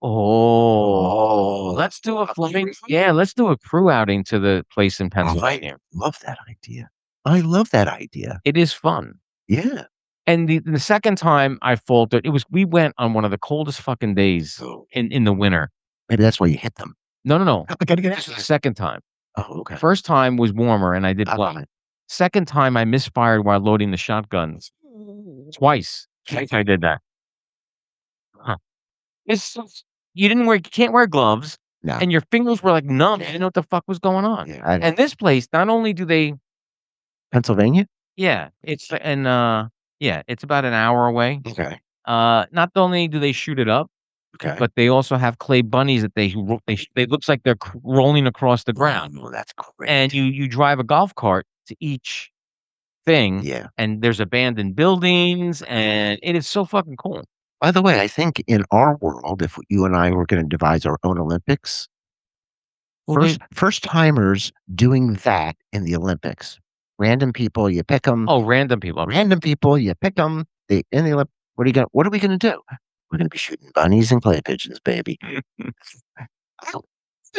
do a flying let's do a crew outing to the place in I Pennsylvania. love that idea. I love that idea. It is fun. Yeah. And the second time I faltered, we went on one of the coldest fucking days in the winter. Maybe that's why you hit them. No. I gotta get This was the second time. Oh, okay. First time was warmer and I did well. Second time I misfired while loading the shotguns. Twice. I did that. Huh. You can't wear gloves, No. and your fingers were like numb. You didn't know what the fuck was going on. Yeah, And this place, not only do they, Pennsylvania? it's it's about an hour away. Okay. Not only do they shoot it up, Okay. but they also have clay bunnies that they looks like they're rolling across the ground. Oh, that's great. And you drive a golf cart to each thing. Yeah. And there's abandoned buildings, and it is so fucking cool. By the way, I think in our world, if you and I were going to devise our own Olympics, first timers doing that in the Olympics. Random people, you pick them. Oh, random people. Random people, you pick them. In the Olympics. What are we going to do? We're going to be shooting bunnies and clay pigeons, baby. I don't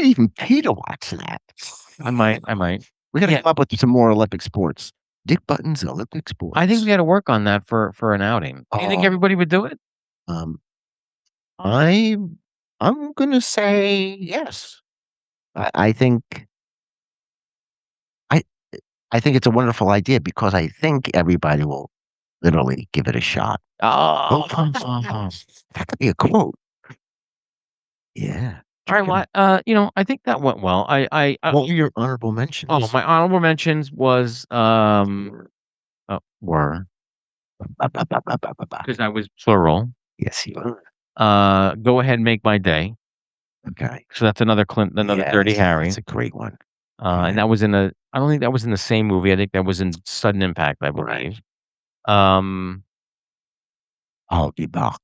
even pay to watch that. I might. We got to come up with some more Olympic sports. Dick Button's Olympic sports. I think we got to work on that for an outing. Do you think everybody would do it? I'm gonna say yes. I think I think it's a wonderful idea because I think everybody will literally give it a shot. Oh, that could be a quote. Yeah. all right. Well, I think that went well. What were your honorable mentions? Oh, my honorable mentions was were because I was plural. Yes, you were. Go ahead and make my day. Okay. So that's another Dirty Harry. That's a great one. And that was I don't think that was in the same movie. I think that was in Sudden Impact, I believe. I'll be back.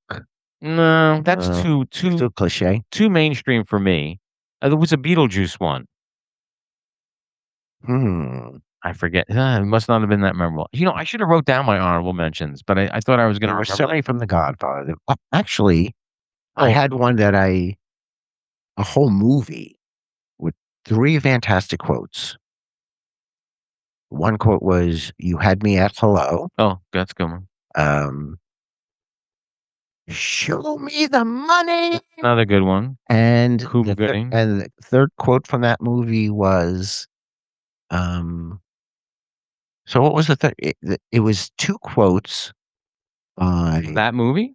No, that's too cliche. Too mainstream for me. There was a Beetlejuice one. I forget. It must not have been that memorable. I should have wrote down my honorable mentions, but I thought I was going to. There were so many from The Godfather. Actually, I had one that a whole movie with 3 fantastic quotes. One quote was, "You had me at hello." Oh, that's a good one. Show me the money. Another good one. And Cuba Gooding. and the third quote from that movie was, um, so what was the third? It was two quotes by That movie?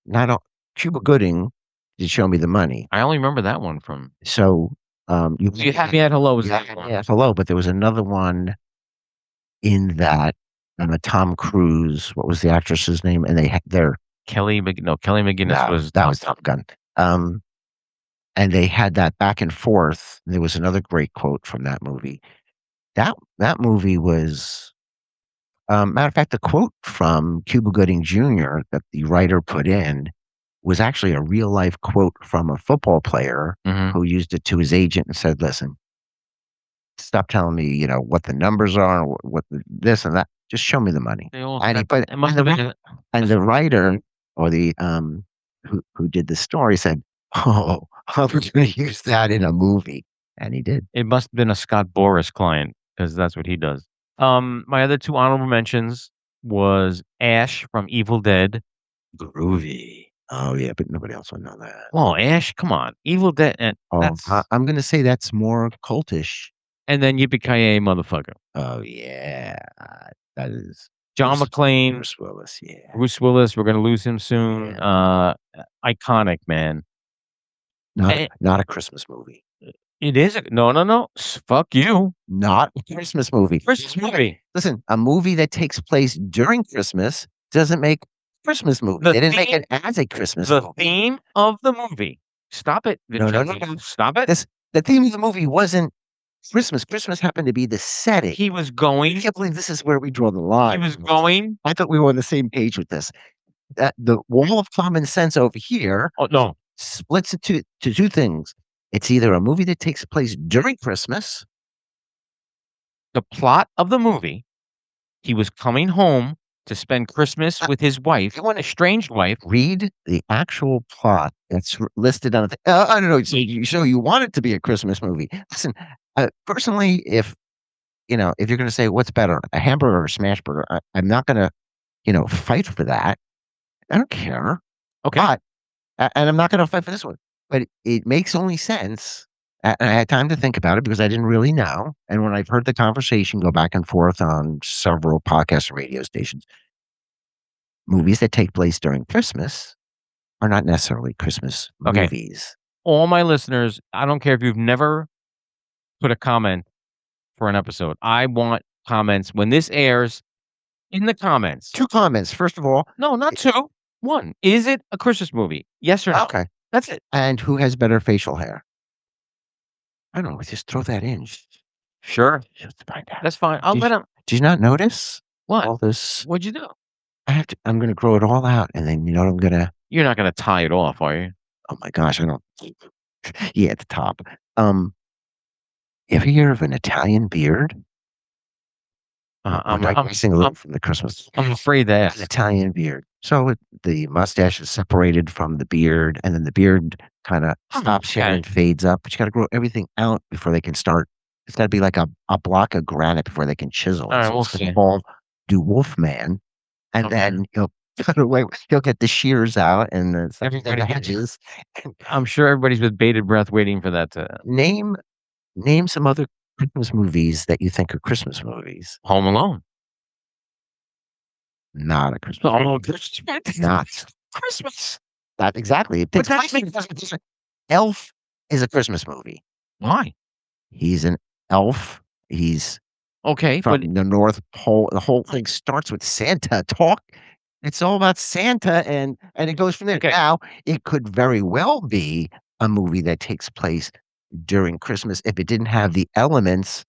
not a, Cuba Gooding did Show Me the Money. I only remember that one from. So You had me at hello. Was yeah, that one? yeah, hello, but there was another one in that Tom Cruise. What was the actress's name? And they're Kelly McGinnis was that was Top Gun. And they had that back and forth. There was another great quote from that movie. That movie was, matter of fact, the quote from Cuba Gooding Jr. that the writer put in was actually a real life quote from a football player who used it to his agent and said, "Listen, stop telling me, what the numbers are, what this and that. Just show me the money." And the writer or the who did the story said, "Oh, I was going to use that in a movie," and he did. It must have been a Scott Boras client because that's what he does. My other two honorable mentions was Ash from Evil Dead. Groovy. Oh yeah, but nobody else would know that. Oh, Ash, come on, Evil Dead, and I'm going to say that's more cultish. and then Yippee-ki-yay, motherfucker. Oh yeah, that is John McClane, Bruce Willis. Yeah, Bruce Willis. We're gonna lose him soon. Iconic, man. Not a Christmas movie. It is no. Fuck you. Not a Christmas movie. Christmas movie. Listen, a movie that takes place during Christmas doesn't make Christmas movie. They didn't make it as a Christmas movie. The theme of the movie. Stop it. No. Stop it. The theme of the movie wasn't Christmas. Christmas happened to be the setting. He was going. I can't believe this is where we draw the line. He was going. I thought we were on the same page with this. The wall of common sense over here splits it to two things. It's either a movie that takes place during Christmas. The plot of the movie, he was coming home to spend Christmas with his wife, an estranged wife. Read the actual plot that's listed on the I don't know. So you want it to be a Christmas movie. Listen, personally, if you're going to say what's better, a hamburger or a smash burger, I'm not going to, fight for that. I don't care. Okay. But, and I'm not going to fight for this one. But it makes only sense. And I had time to think about it because I didn't really know. And when I've heard the conversation go back and forth on several podcasts and radio stations, movies that take place during Christmas are not necessarily Christmas movies. All my listeners, I don't care if you've never put a comment for an episode. I want comments when this airs in the comments. 2 comments. First of all. No, not 2. 1. Is it a Christmas movie? Yes or no? Okay. That's it. And who has better facial hair? I don't know. Just throw that in. Sure. Just find out. That's fine. I'll let him. Did you not notice What? all this? What'd you do? I'm going to grow it all out. And then, what I'm going to. You're not going to tie it off, are you? Oh my gosh. I don't. Yeah, at the top. You ever hear of an Italian beard? I'm digressing a little from the Christmas. I'm afraid that an Italian beard. So the mustache is separated from the beard, and then the beard kind of stops here and fades up. But you got to grow everything out before they can start. It's got to be like a block of granite before they can chisel. All right, so we'll it's see. called do Wolfman, and then he'll cut away. He'll get the shears out and the hedges. I'm sure everybody's with bated breath waiting for that to name some other Christmas movies that you think are Christmas movies. Home Alone. Not a Christmas movie. Not Christmas. That exactly. It takes place. Elf is a Christmas movie. Why? He's an elf. He's okay from the North Pole. The whole thing starts with Santa talk. It's all about Santa, and it goes from there. Okay. Now, it could very well be a movie that takes place during Christmas if it didn't have the elements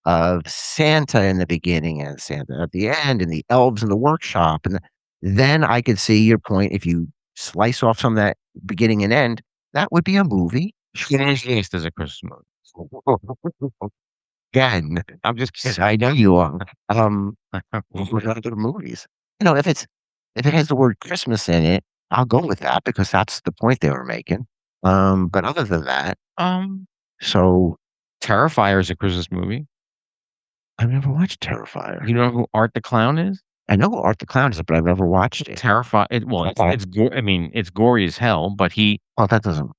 of Santa in the beginning and Santa at the end and the elves in the workshop. And then I could see your point. If you slice off some of that beginning and end, that would be a movie. Schindler's List is a Christmas movie. Again, I'm just kidding. I know you are. We're not good movies. If it has the word Christmas in it, I'll go with that because that's the point they were making. But other than that, so Terrifier is a Christmas movie. I've never watched Terrifier. You know who Art the Clown is? I know who Art the Clown is, but I've never watched it. Terrifying. Well, I mean, it's gory as hell, but Oh, that doesn't.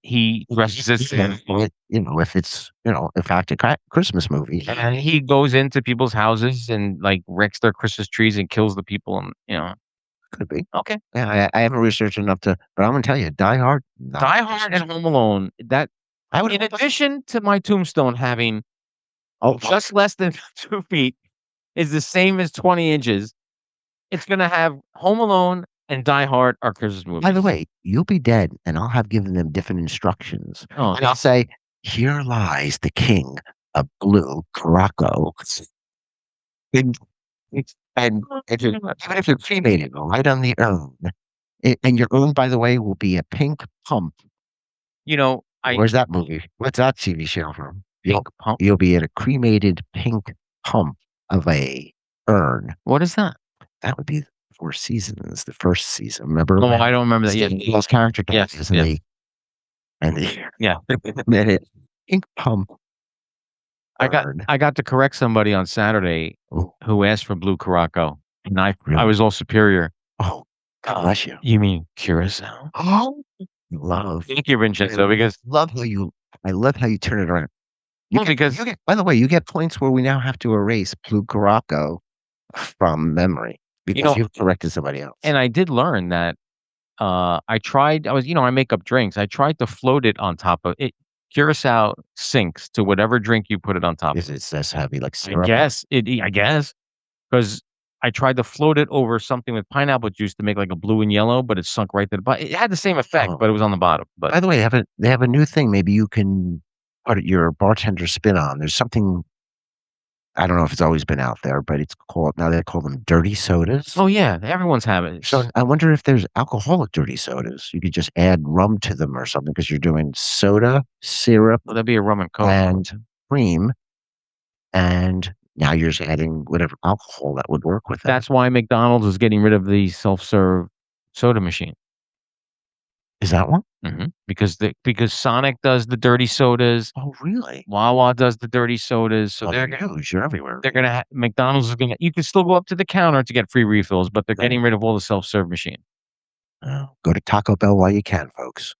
he dresses as Santa, If it's in fact a Christmas movie, and he goes into people's houses and like wrecks their Christmas trees and kills the people, and could be. okay. Yeah, I haven't researched enough to, but I'm gonna tell you, Die Hard, Die Hard and Home Alone. That I would. in addition to my tombstone having just less than 2 feet is the same as 20 inches. It's gonna have Home Alone and Die Hard are Christmas movies. By the way, you'll be dead, and I'll have given them different instructions, Oh, and I'll say, "Here lies the king of blue Caraco." And even if you're cremated, right on the urn, and your urn, by the way, will be a pink pump. Where's that movie? What's that TV show from? Pink pump. You'll be at a cremated pink pump of a urn. What is that? That would be Four Seasons, the first season. Remember? Oh, I don't remember that. Yeah, Yeah, those character yes, characters, yes. and the Yeah. minute pink pump. I got to correct somebody on Saturday who asked for blue Caraco, and I was all superior. Oh, God bless you. You mean Curacao? Oh, love. Thank you, Vincenzo, because I love how you turn it around. because You get, by the way, you get points where we now have to erase blue Caraco from memory because you've corrected somebody else. And I did learn that I make up drinks. I tried to float it on top of it. Curacao sinks to whatever drink you put it on top of. It's less heavy, like syrup. I guess, because I tried to float it over something with pineapple juice to make like a blue and yellow, but it sunk right to the bottom. It had the same effect, but it was on the bottom. But by the way, they have a new thing. Maybe you can put your bartender spin on. There's something. I don't know if it's always been out there, but now they call them dirty sodas. Oh yeah, everyone's having it. So I wonder if there's alcoholic dirty sodas. You could just add rum to them or something because you're doing soda, syrup, Well, that'd be a rum and coke and cream, and now you're just adding whatever alcohol that would work with that. That's why McDonald's is getting rid of the self-serve soda machine. Is that one? Mm-hmm. Because Sonic does the dirty sodas. Oh, really? Wawa does the dirty sodas. So they're huge. You're everywhere. They're gonna McDonald's is gonna. You can still go up to the counter to get free refills, but they're getting rid of all the self-serve machine. Go to Taco Bell while you can, folks.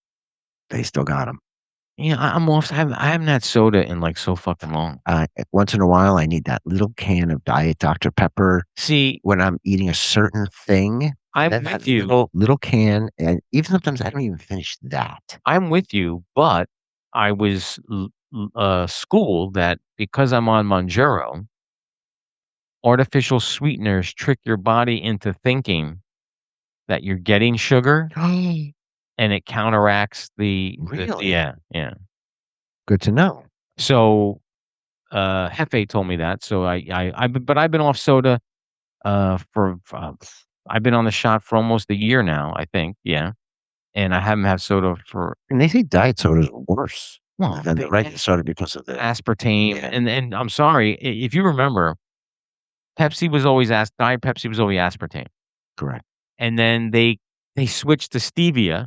They still got them. Yeah, I'm off. I haven't had soda in like so fucking long. Once in a while, I need that little can of Diet Dr. Pepper. See, when I'm eating a certain thing, I'm with you. Little can, and even sometimes I don't even finish that. I'm with you, but I was schooled that because I'm on Monjaro, artificial sweeteners trick your body into thinking that you're getting sugar, and it counteracts the. Really? Yeah. Good to know. So, Hefe told me that. So I've been off soda, I've been on the shot for almost a year now, I think. Yeah. And I haven't had soda for. And they say diet soda is worse than the the regular soda because of the aspartame. Yeah. And I'm sorry, if you remember, Diet Pepsi was always aspartame. Correct. And then they switched to stevia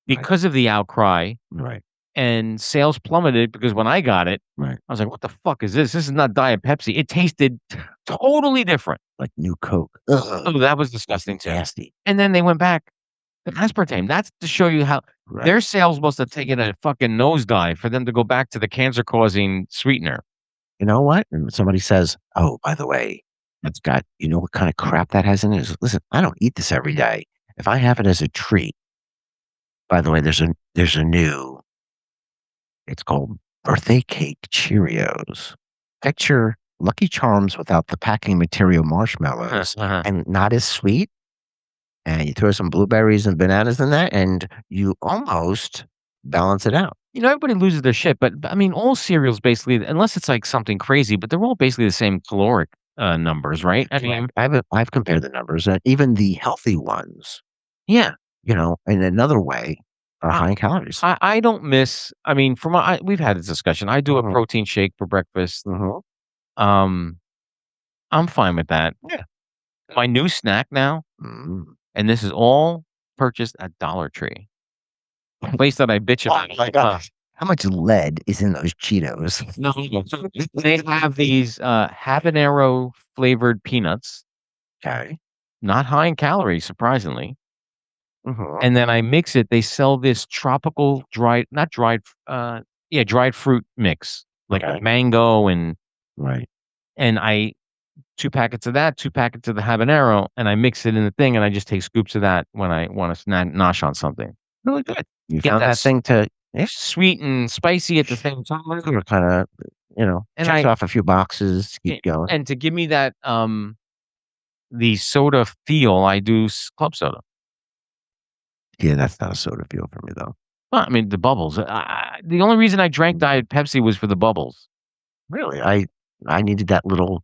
because of the outcry. Right. And sales plummeted because when I got it, I was like, what the fuck is this? This is not Diet Pepsi. It tasted totally different. Like new Coke. Oh, that was disgusting too. Nasty. And then they went back to aspartame. That's to show you how their sales must have taken a fucking nosedive for them to go back to the cancer-causing sweetener. You know what? And somebody says, oh, by the way, that's got, you know what kind of crap that has in it? Listen, I don't eat this every day. If I have it as a treat, by the way, there's a new, it's called birthday cake Cheerios. Picture Lucky Charms without the packing material marshmallows and not as sweet. And you throw some blueberries and bananas in that, and you almost balance it out. You know, everybody loses their shit, but I mean, all cereals basically, unless it's like something crazy, but they're all basically the same caloric numbers, right? I mean, I've compared the numbers, and even the healthy ones. Yeah. You know, in another way, are high in calories. I don't miss. I mean, we've had this discussion. I do a protein shake for breakfast. I'm fine with that. Yeah. My new snack now, and this is all purchased at Dollar Tree, a place that I bitch about. Oh my gosh. How much lead is in those Cheetos? No, they have these habanero flavored peanuts. Okay. not high in calories, surprisingly. Mhm. And then I mix it. They sell this tropical not dried, dried fruit mix, like with Okay. mango Right. and I 2 packets of that, 2 packets of the habanero, and I mix it in the thing, and I just take scoops of that when I wanna nosh on something. Really good. You Get found that that thing to yeah, sweet and spicy at the same time, sure, kinda, and checks I off a few boxes to keep a going. and to give me that, the soda feel, I do club soda. Yeah, that's not a soda feel for me, though. Well, I mean, the bubbles. The only reason I drank Diet Pepsi was for the bubbles. Really, I needed that little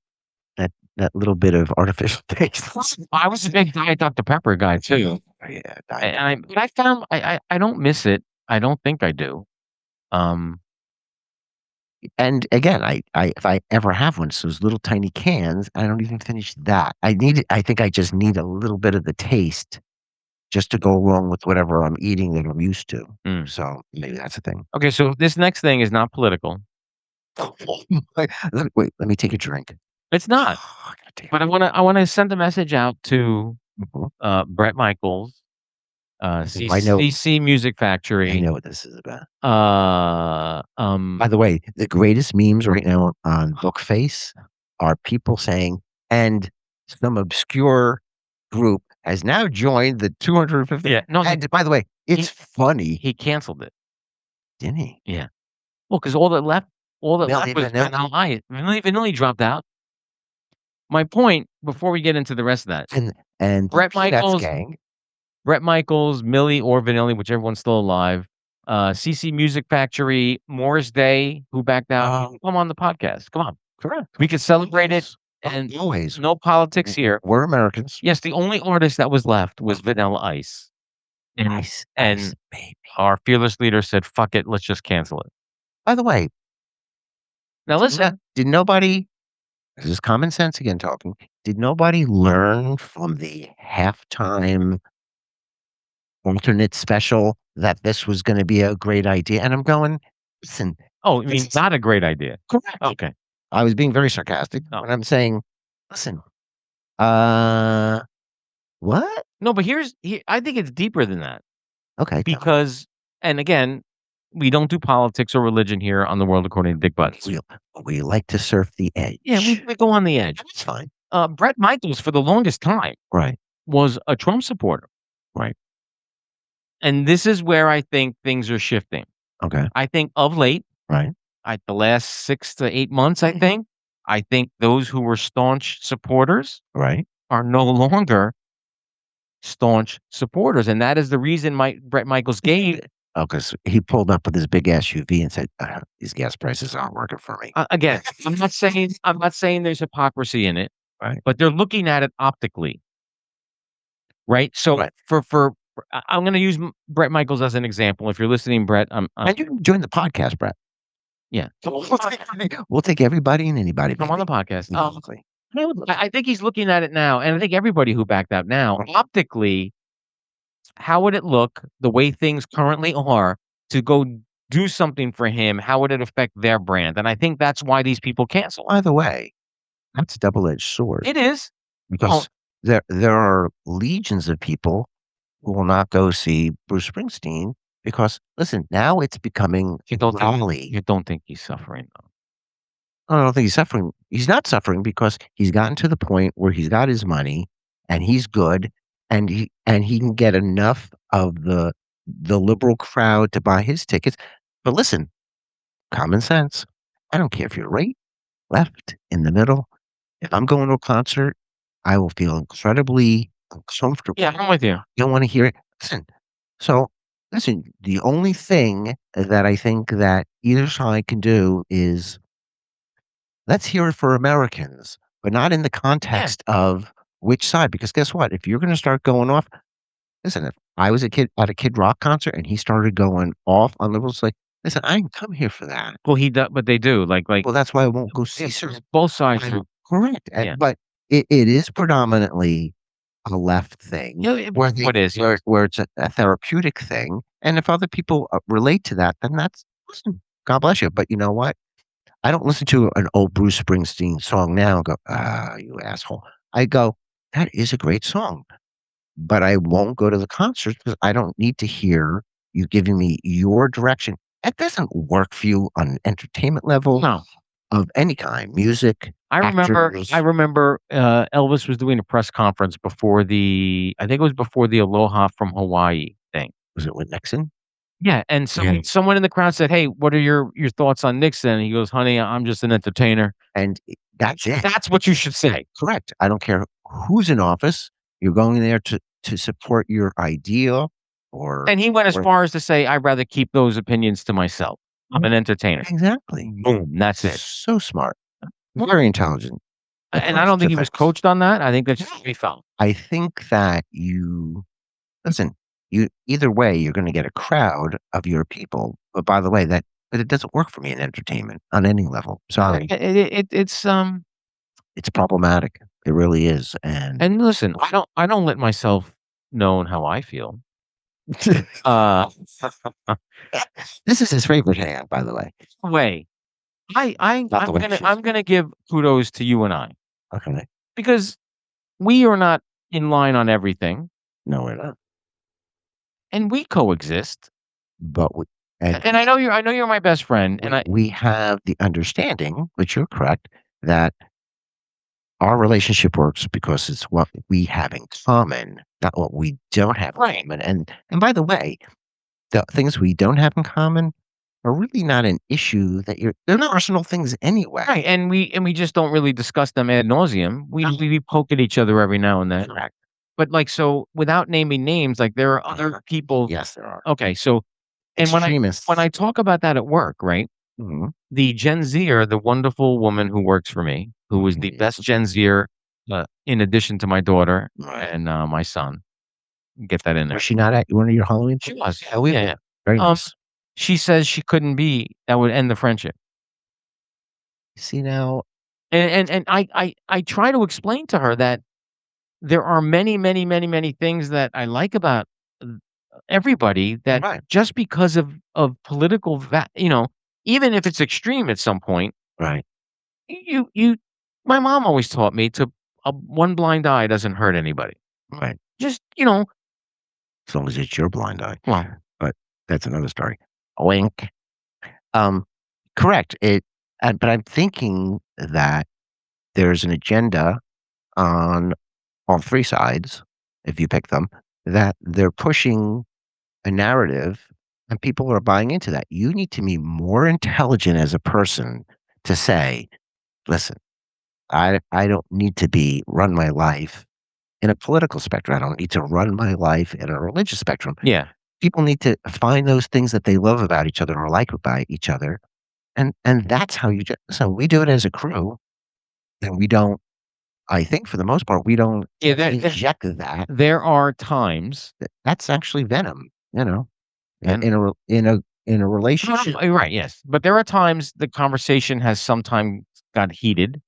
bit of artificial taste. I was a big Diet Dr. Pepper guy too, Yeah, and I found I don't miss it. I don't think I do. Um, and again, I if I ever have one, it's those little tiny cans, I don't even finish that. I think I just need a little bit of the taste just to go along with whatever I'm eating that I'm used to. mm. So, maybe that's the thing. Okay, so this next thing is not political. Wait, let me take a drink. It's not, God damn. but I wanna send a message out to Mhm. Brett Michaels, I know CC Music I Factory. know what this is about. Uh, By the way, the greatest memes right now on Bookface are people saying, "And some obscure group has now joined the 250." yeah, no, And by the way, it's funny, he canceled it. didn't he? Yeah. Well, because all that Milli left was Vanilli? Vanilli dropped out. My point, before we get into the rest of that, And the Brett Peanuts Michaels gang. Brett Michaels, Millie or Vanilli, whichever one's still alive, CC Music Factory, Morris Day, who backed out, you Uh, can come on the podcast. Come on. correct. We could celebrate it, Yes. and Always. no politics here. We're Americans. Yes, the only artist that was left was Vanilla Ice. Ice, And baby. our fearless leader said, "Fuck it, let's just cancel it." By the way, Now listen, did nobody this is common sense again talking. Did nobody learn from the halftime alternate special that this was gonna be a great idea? And I'm going, "Listen, oh, I mean, this is not a great idea. correct." Okay. I was being very sarcastic Oh. when I'm saying, "Listen, uh, what?" No, but I think it's deeper than that Okay, tell me. because, and again, we don't do politics or religion here on the world according to Dick Butts. We like to surf the edge. Yeah, we go on the edge. That's fine. Brett Michaels, for the longest time, Right, was a Trump supporter, right. and this is where I think things are shifting. Okay, I think of late, right. the last 6 to 8 months, I think those who were staunch supporters Right. are no longer staunch supporters, and that is the reason Brett Michaels gave. Oh, because he pulled up with his big SUV and said, "These gas prices aren't working for me." Again, I'm not saying there's hypocrisy in it, Right. but they're looking at it optically, right? So Right. I'm gonna use Brett Michaels as an example. If you're listening, Brett, And you can join the podcast, Brett. yeah, We'll take everybody and anybody, come on the baby. podcast. Exactly. I think he's looking at it now, and I think everybody who backed out now, optically, how would it look the way things currently are to go do something for him? How would it affect their brand? And I think that's why these people cancel. By the way, that's a double-edged sword It is. because there are legions of people who will not go see Bruce Springsteen because, listen, now it's becoming You don't rally. you don't think he's suffering though. I don't think he's suffering. He's not suffering because he's gotten to the point where he's got his money and he's good and he can get enough of the liberal crowd to buy his tickets. But listen, common sense. I don't care if you're right, left, in the middle. If I'm going to a concert, I will feel incredibly uncomfortable. Yeah, I'm with you. You don't want to hear it. Listen, the only thing that I think that either side can do is let's hear it for Americans, but not in the context of which side. Because guess what? If you're going to start going off, listen, if I was a kid at a Kid Rock concert and he started going off on liberals, like, listen, I didn't come here for that. Well, he does, but they do. Well, that's why I won't go see yeah, certain. both sides. Correct. Yeah. But it is predominantly a left thing Yeah, what is? where it's a therapeutic thing. And if other people relate to that, then listen, God bless you. But you know what? I don't listen to an old Bruce Springsteen song now and go, you asshole. I go, that is a great song, but I won't go to the concert because I don't need to hear you giving me your direction. That doesn't work for you on an entertainment level No. of any kind, music, I actors. remember, Elvis was doing a press conference before I think it was before the Aloha from Hawaii thing. Was it with Nixon? Yeah, and someone in the crowd said, "Hey, what are your thoughts on Nixon?" And he goes, "Honey, I'm just an entertainer." And that's it. That's what you should say. Correct. I don't care who's in office. You're going there to support your idea or And he went as or far as to say, "I'd rather keep those opinions to myself. I'm an entertainer." exactly. Boom, that's it. So smart. Very intelligent. And I don't think he was coached on that. I think that's just how he felt. I think that listen, you either way, you're gonna get a crowd of your people. But by the way, but it doesn't work for me in entertainment on any level. Sorry. It's problematic. It really is. And listen, I don't let myself known how I feel. Uh, This is his favorite hangout, by the way. way. Not the way she is. I'm gonna give kudos to you and I Okay. because we are not in line on everything, No, we're not. and we coexist. But And I know you're my best friend, and we have the understanding, which you're correct, that our relationship works because it's what we have in common, not what we don't have in Right. common. And by the way, the things we don't have in common are really not an issue they're personal things anyway. right, and we just don't really discuss them ad nauseum. We poke at each other every now and then. Correct. But like so, without naming names, like there are other people. Yes, there are. Okay, so and Extremists. when I talk about that at work, right? Mhm. The Gen Zer, the wonderful woman who works for me, who is the best Gen Zer, in addition to my daughter Right. and my son. Get that in there. Was she not at one of your Halloween? She was. Yeah, we Yeah. very nice. She says she couldn't be. That would end the friendship. See now, And I try to explain to her that there are many, many, many, many things that I like about everybody that right, just because of political even if it's extreme at some point, right, you my mom always taught me to one blind eye doesn't hurt anybody. right. Just, As long as it's your blind eye. well, But that's another story. Wink. Um, correct. But I'm thinking that there's an agenda on all three sides, if you pick them, that they're pushing a narrative and people are buying into that. You need to be more intelligent as a person to say, listen, I don't need to run my life in a political spectrum. I don't need to run my life in a religious spectrum. yeah. People need to find those things that they love about each other or like about each other. And that's how so we do it as a crew, and we don't I think for the most part, we don't Yeah, inject that. there are times. That's actually venom, And in a no, relationship. you're right, yes. But there are times the conversation has sometimes got heated.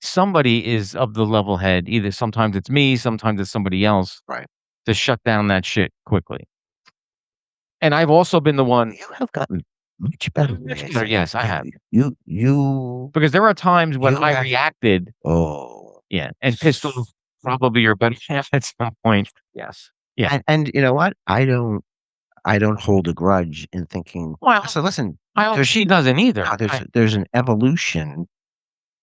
Somebody is of the level head. Either sometimes it's me, sometimes it's somebody else Right. to shut down that shit quickly. And I've also been the one. You have gotten much better. Much better, yes, I have. You Because there are times when You I have- reacted, oh yeah, and pissed off probably your better half at some point. yes. Yeah. And you know what? I don't hold a grudge in thinking, Well, so listen, I hope she doesn't either. no, there's an evolution.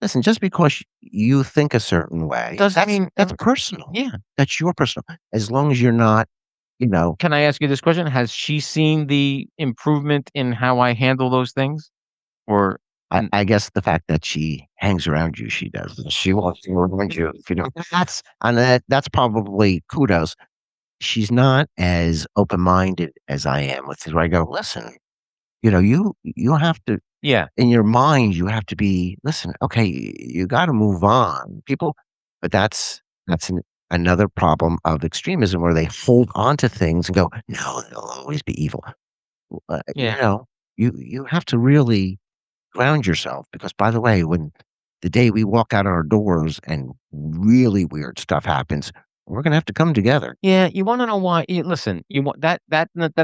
Listen, just because you think a certain way, Doesn't mean that's personal. Yeah. That's your personal. As long as you're not, Can I ask you this question? Has she seen the improvement in how I handle those things? Or I guess the fact that she hangs around you, she does. She wants to remind you if you don't. That's probably kudos. She's not as open minded as I am, which is where I go, listen, you have to yeah. in your mind, you have to listen, okay, you got to move on. But another problem of extremism where they hold on to things and go, no, they'll always be evil. Yeah. You have to really ground yourself because, by the way, when the day we walk out our doors and really weird stuff happens, we're gonna have to come together. Yeah, you wanna know why? Listen, you want that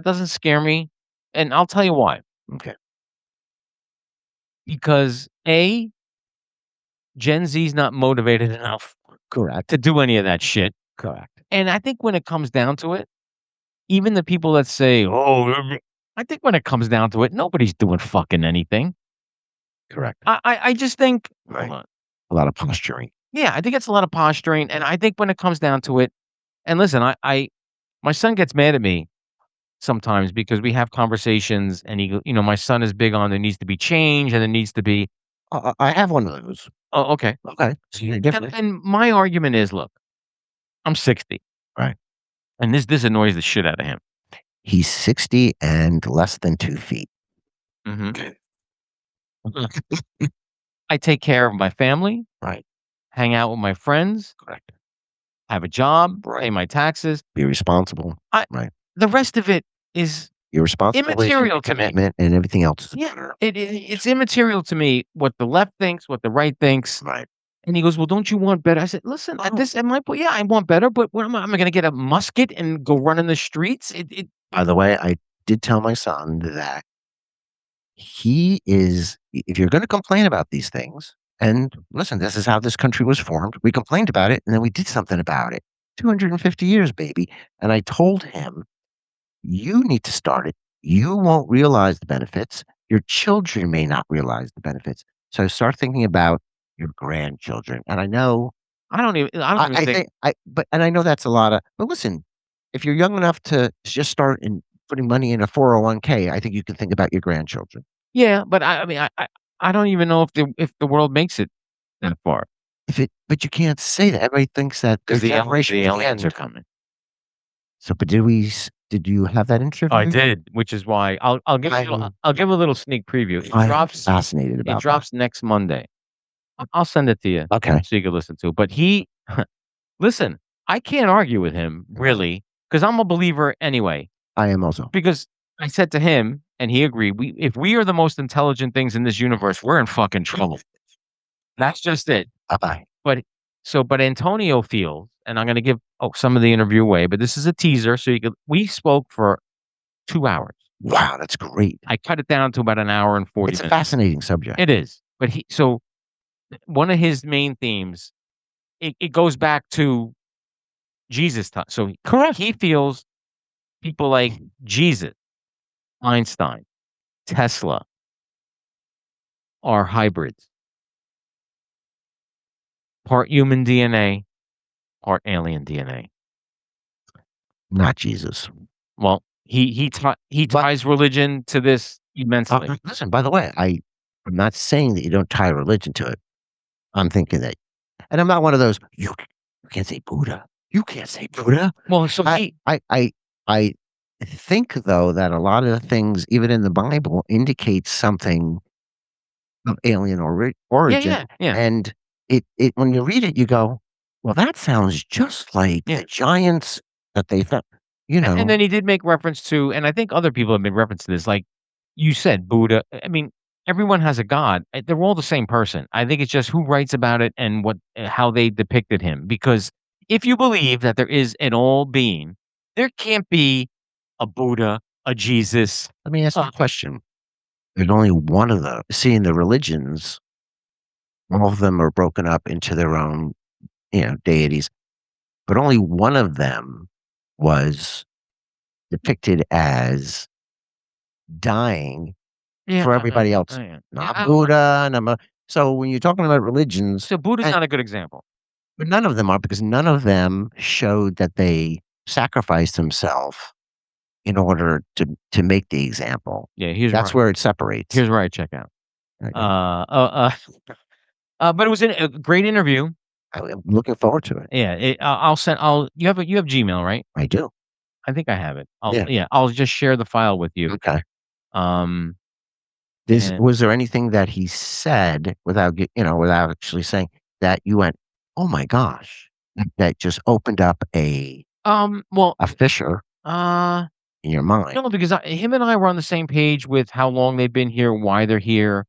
doesn't scare me, and I'll tell you why. Okay. Because A, Gen Z's not motivated enough. Correct. to do any of that shit. Correct. And I think when it comes down to it, even the people that say, "Oh," I think when it comes down to it, nobody's doing fucking anything. Correct. I just think, Right. A lot of posturing. yeah, I think it's a lot of posturing, and I think when it comes down to it, and listen, my son gets mad at me sometimes because we have conversations, and my son is big on there needs to be change, and there needs to be. I have one of those. Oh, okay. Okay. So you're different. And my argument is, look, I'm 60, Right. and this annoys the shit out of him. He's 60 and less than 2 feet. Mhm. I take care of my family, Right. hang out with my friends, Correct. have a job, pay Right. my taxes. Be responsible. I Right. The rest of it is Your responsibility, immaterial your to me. commitment, and everything else is Yeah, it's immaterial to me what the left thinks, what the right thinks. right. And he goes, "Well, don't you want better?" I said, "Listen, at my point, yeah, I want better, but what am I gonna get a musket and go run in the streets?" By the way, I did tell my son that if you're going to complain about these things, and listen, this is how this country was formed. We complained about it and then we did something about it. 250 years, baby. And I told him, you need to start it. You won't realize the benefits. Your children may not realize the benefits. So start thinking about your grandchildren. And I know, I don't even I think. think, and I know that's a lot of, but listen, if you're young enough to just start in putting money in a 401k, I think you can think about your grandchildren. Yeah, but I mean, I don't even know if the world makes it that far But you can't say that. Everybody thinks that because their generation the is the aliens are end. coming. So, but did you have that interview? I did, which is why I'll give a little sneak preview. I'm fascinated It about that. drops next Monday. I'll send it to you Okay. so you can listen to it. But listen, I can't argue with him really because I'm a believer anyway. I am also. Because I said to him, and he agreed, if we are the most intelligent things in this universe, we're in fucking trouble. That's just it. Bye-bye. But Antonio feels, and I'm going to give some of the interview away, but this is a teaser, so we spoke for 2 hours. Wow, that's great. I cut it down to about an hour and 40 It's a minutes. fascinating subject. It is. But so one of his main themes, it goes back to Jesus time. So Correct. he feels people like Jesus, Einstein, Tesla are hybrids. Part human DNA, part alien DNA. Not Jesus. Well, he ties religion to this immensely. Listen, by the way, I'm not saying that you don't tie religion to it. I'm thinking that, and I'm not one of those, you can't say Buddha. You can't say Buddha. Well, so I think though that a lot of the things, even in the Bible, indicate something of alien origin. Yeah. And it when you read it, you go, well, that sounds just like the giants that they found. And then he did make reference to, and I think other people have made reference to this, like you said, Buddha. I mean, everyone has a god. They're all the same person. I think it's just who writes about it and how they depicted him. Because if you believe that there is an all being, there can't be a Buddha, a Jesus. Let me ask you a question. There's only one of them. See, in the religions, all of them are broken up into their own, deities, but only one of them was depicted as dying for everybody else. Not Buddha. So when you're talking about religions, So Buddha's not a good example. but none of them are, because none of them showed that they sacrificed themselves in order to make the example. Yeah, That's where it separates. Here's where I check out. Okay. But it was a great interview. I'm looking forward to it. Yeah, I'll send. You have Gmail, right? I do. I think I have it. Yeah. I'll just share the file with you. Okay. Um, Was there anything that he said without actually saying that you went, oh my gosh, that just opened up a fissure in your mind? no, because him and I were on the same page with how long they've been here, why they're here.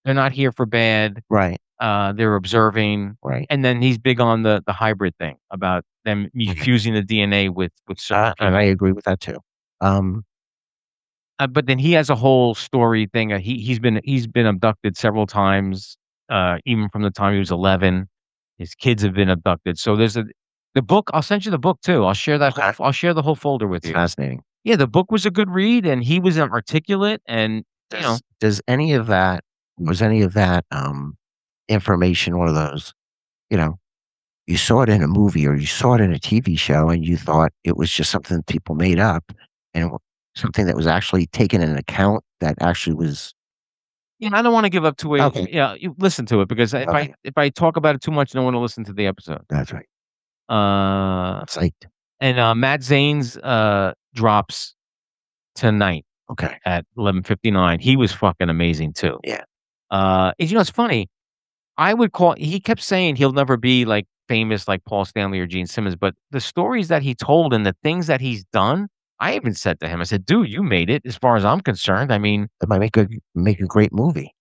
They're not here for bad. Right. They're observing. Right. And then he's big on the hybrid thing about them fusing the DNA with certain And I agree with that too. but then he has a whole story thing. He's been abducted several times, even from the time he was 11. His kids have been abducted. So there's the book. I'll send you the book too. I'll share that. Okay. I'll share the whole folder with It's you. fascinating. Yeah, the book was a good read, and he was articulate, and Does any of that was any of that information one of those, you know, you saw it in a movie or you saw it in a TV show and you thought it was just something people made up and something that was actually taken into account that actually was yeah, I don't want to give up too. okay. Yeah, you listen to it because Okay. if I talk about it too much, no one will listen to the episode. That's right. Uh, Psyched. and Matt Zane's drops tonight Okay. at 11:59. He was fucking amazing too. Yeah. It's funny. He kept saying he'll never be like famous like Paul Stanley or Gene Simmons, but the stories that he told and the things that he's done, I even said to him, I said, "Dude, you made it as far as I'm concerned." I mean, It might make a great movie.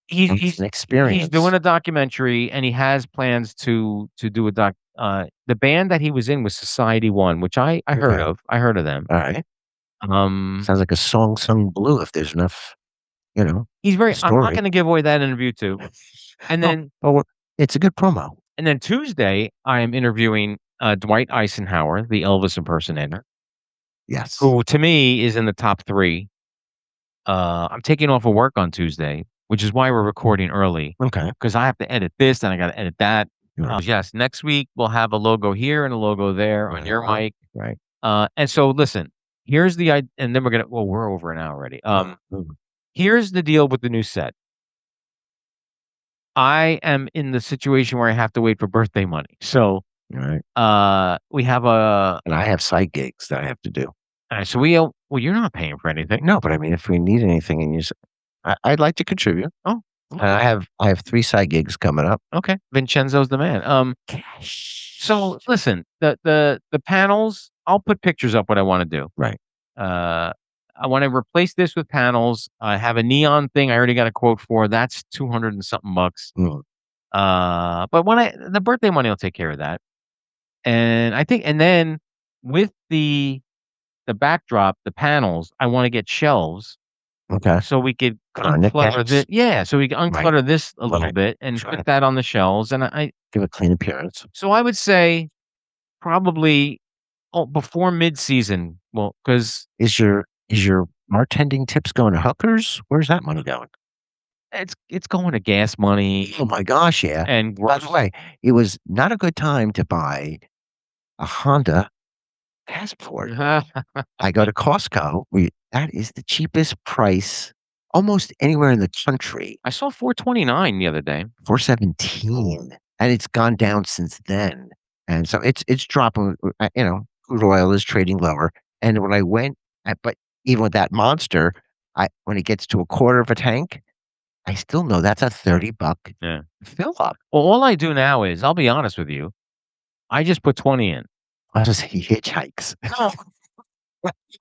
he's It's he's an experience. he's doing a documentary and he has plans to do a doc. The band that he was in was Society One, which I heard Okay. of. I heard of them. All right. Um, Sounds like a song sung blue if there's enough, you know, I'm not story. going to give away that interview too. And then Oh, it's a good promo. And then Tuesday, I am interviewing Dwight Eisenhower, the Elvis impersonator, Yes. who to me is in the top 3. I'm taking off of work on Tuesday, which is why we're recording early Okay. because I have to edit this and I got to edit that. Right. Yes, next week we'll have a logo here and a logo there on your mic. Right. And so listen, here's and then we're over an hour already. Here's the deal with the new set. I am in the situation where I have to wait for birthday money. So, Right. we have And I have side gigs that I have to do. so well, you're not paying for anything. No, but I mean, if we need anything and I'd like to contribute. Oh, And I have 3 side gigs coming up. okay. Vincenzo's the man. So listen, the panels, I'll put pictures up what I want to do. Right. I want to replace this with panels. I have a neon thing I already got a quote for. That's 200 and something bucks. Mm. But the birthday money will take care of that. And I think, and then with the backdrop, the panels, I want to get shelves Okay. so we could On unclutter knickknacks? this. Yeah, so we can unclutter this a little Right. bit and Sure. put that on the shelves. And Give a clean appearance. so I would say probably before mid-season. Well, because Is your bartending tips going to hookers? Where's that money going? it's going to gas money Oh my gosh, yeah. and By the way, it was not a good time to buy a Honda Passport. I go to Costco. That is the cheapest price almost anywhere in the country. I saw 429 the other day. 417, and it's gone down since then. And so it's dropping. Crude oil is trading lower. And when I went, but even with that monster, when it gets to a quarter of a tank, I still know that's a $30 Yeah. fill up. Well, all I do now is, I'll be honest with you, I just put 20 in. I just he hitchhikes.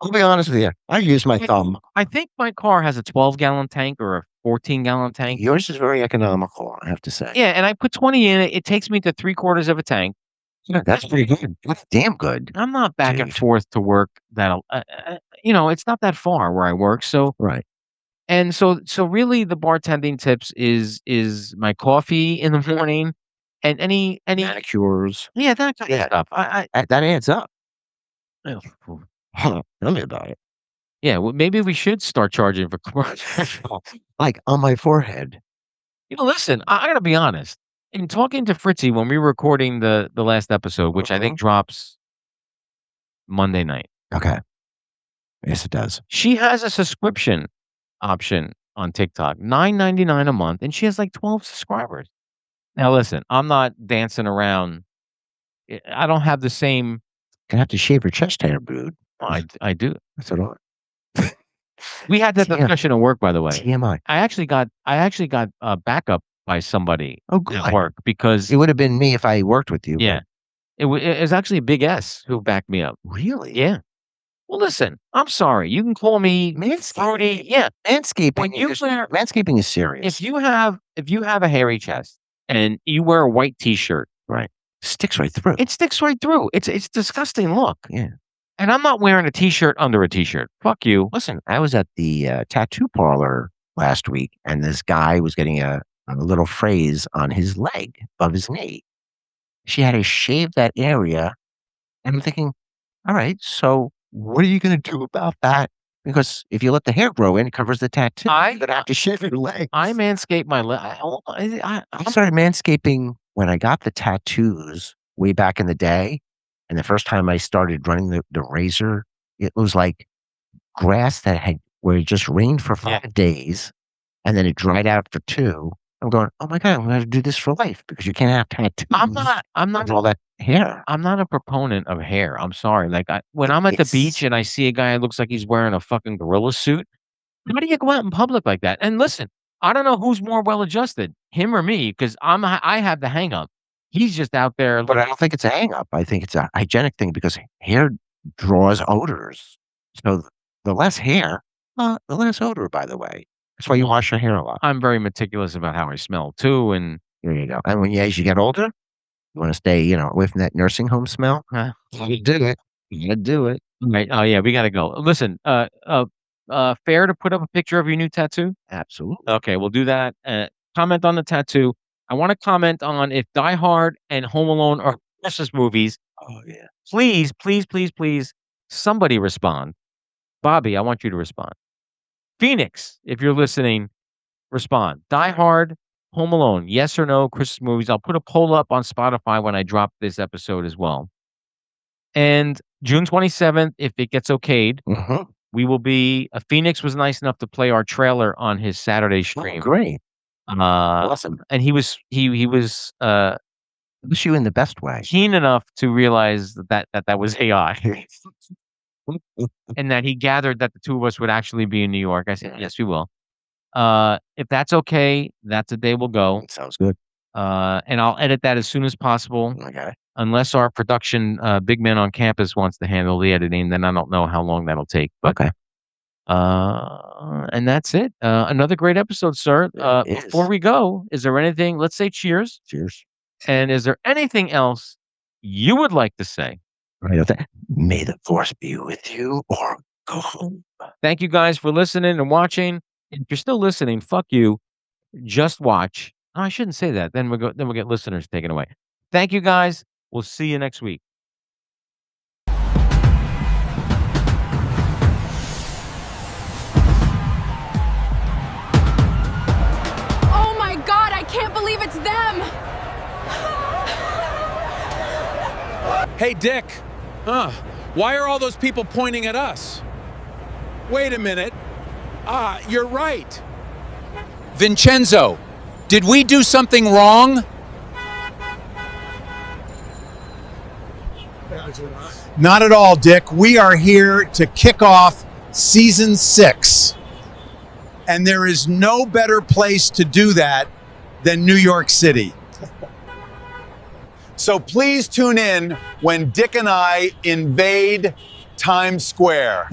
I'll be honest with you. I use my thumb. I think my car has a 12-gallon tank or a 14-gallon tank. Yours is very economical, I have to say. Yeah, and I put 20 in it. It takes me to 3/4 of a tank. Yeah, that's pretty good. That's damn good. I'm not back and Dude. forth to work it's not that far where I work. So, Right. and so really the bartending tips is my coffee in the morning and any Manicures. yeah, that kind of Yeah. stuff. That adds up. I Tell me about it. yeah, well, maybe we should start charging for commercials. Like on my forehead. Listen, I gotta be honest. In talking to Fritzy when we were recording the last episode, which I think drops Monday night, Okay. Yes, it does. she has a subscription option on TikTok, $9.99 a month, and she has like 12 subscribers. Now, listen, I'm not dancing around. I don't have the same. Gonna have to shave your chest hair, dude. I do. That's what We had that TM. discussion at work, by the way. TMI. I actually got backup by somebody Oh, good. at work because It would have been me if I worked with you. yeah, it was actually a Big S who backed me up. but Really? Yeah. Well, listen, I'm sorry. You can call me fruity. Yeah. Manscaping. When you wear, Manscaping is serious. if you have a hairy chest and you wear a white T-shirt, right. Sticks right through. it sticks right through. It's disgusting look. Yeah. And I'm not wearing a T-shirt under a T-shirt. Fuck you. Listen, I was at the tattoo parlor last week, and this guy was getting a little phrase on his leg above his knee. she had to shave that area. And I'm thinking, all right, so what are you going to do about that? Because if you let the hair grow in, it covers the tattoo. You're going to have to shave your legs. I manscape my I started manscaping when I got the tattoos way back in the day. And the first time I started running the razor, it was like grass where it just rained for 5 days and then it dried out for 2. I'm going, oh my God, I'm going to do this for life because you can't have tattoos. I'm not with all that hair. I'm not a proponent of hair. I'm sorry. Like when I'm at the beach and I see a guy who looks like he's wearing a fucking gorilla suit, how do you go out in public like that? And listen, I don't know who's more well adjusted, him or me, because I have the hang up. He's just out there. But I don't think it's a hang up. I think it's a hygienic thing because hair draws odors. So the less hair, the less odor, by the way. That's why you wash your hair a lot. I'm very meticulous about how I smell too. And there you go. And as you get older, you want to stay, away from that nursing home smell. You do it. You gotta do it. Right. Oh yeah, we gotta go. Listen, fair to put up a picture of your new tattoo? Absolutely. Okay, we'll do that. Comment on the tattoo. I want to comment on if Die Hard and Home Alone are Christmas movies. Oh yeah. Please, please, please, please, somebody respond. Bobby, I want you to respond. Phoenix, if you're listening, respond. Die Hard, Home Alone, yes or no, Christmas movies. I'll put a poll up on Spotify when I drop this episode as well. And June 27th, if it gets okayed, we will be. Phoenix was nice enough to play our trailer on his Saturday stream. Oh, great. Awesome. And he was wish you in the best way. Keen enough to realize that was AI. And that he gathered that the two of us would actually be in New York. I said, yes, we will. If that's okay, that's the day we'll go. Sounds good. And I'll edit that as soon as possible. Okay. Unless our production big man on campus wants to handle the editing, then I don't know how long that'll take. But, okay. And that's it. Another great episode, sir. Before we go, is there anything? Let's say cheers. Cheers. And is there anything else you would like to say? May the force be with you, or go home. Thank you guys for listening and watching. If you're still listening, fuck you. Just watch. Oh, I shouldn't say that. Then we'll get listeners taken away. Thank you guys. We'll see you next week. Oh my God, I can't believe it's them! Hey, Dick. Why are all those people pointing at us? Wait a minute. You're right. Vincenzo, did we do something wrong? Not at all, Dick. We are here to kick off season 6. And there is no better place to do that than New York City. So please tune in when Dick and I invade Times Square.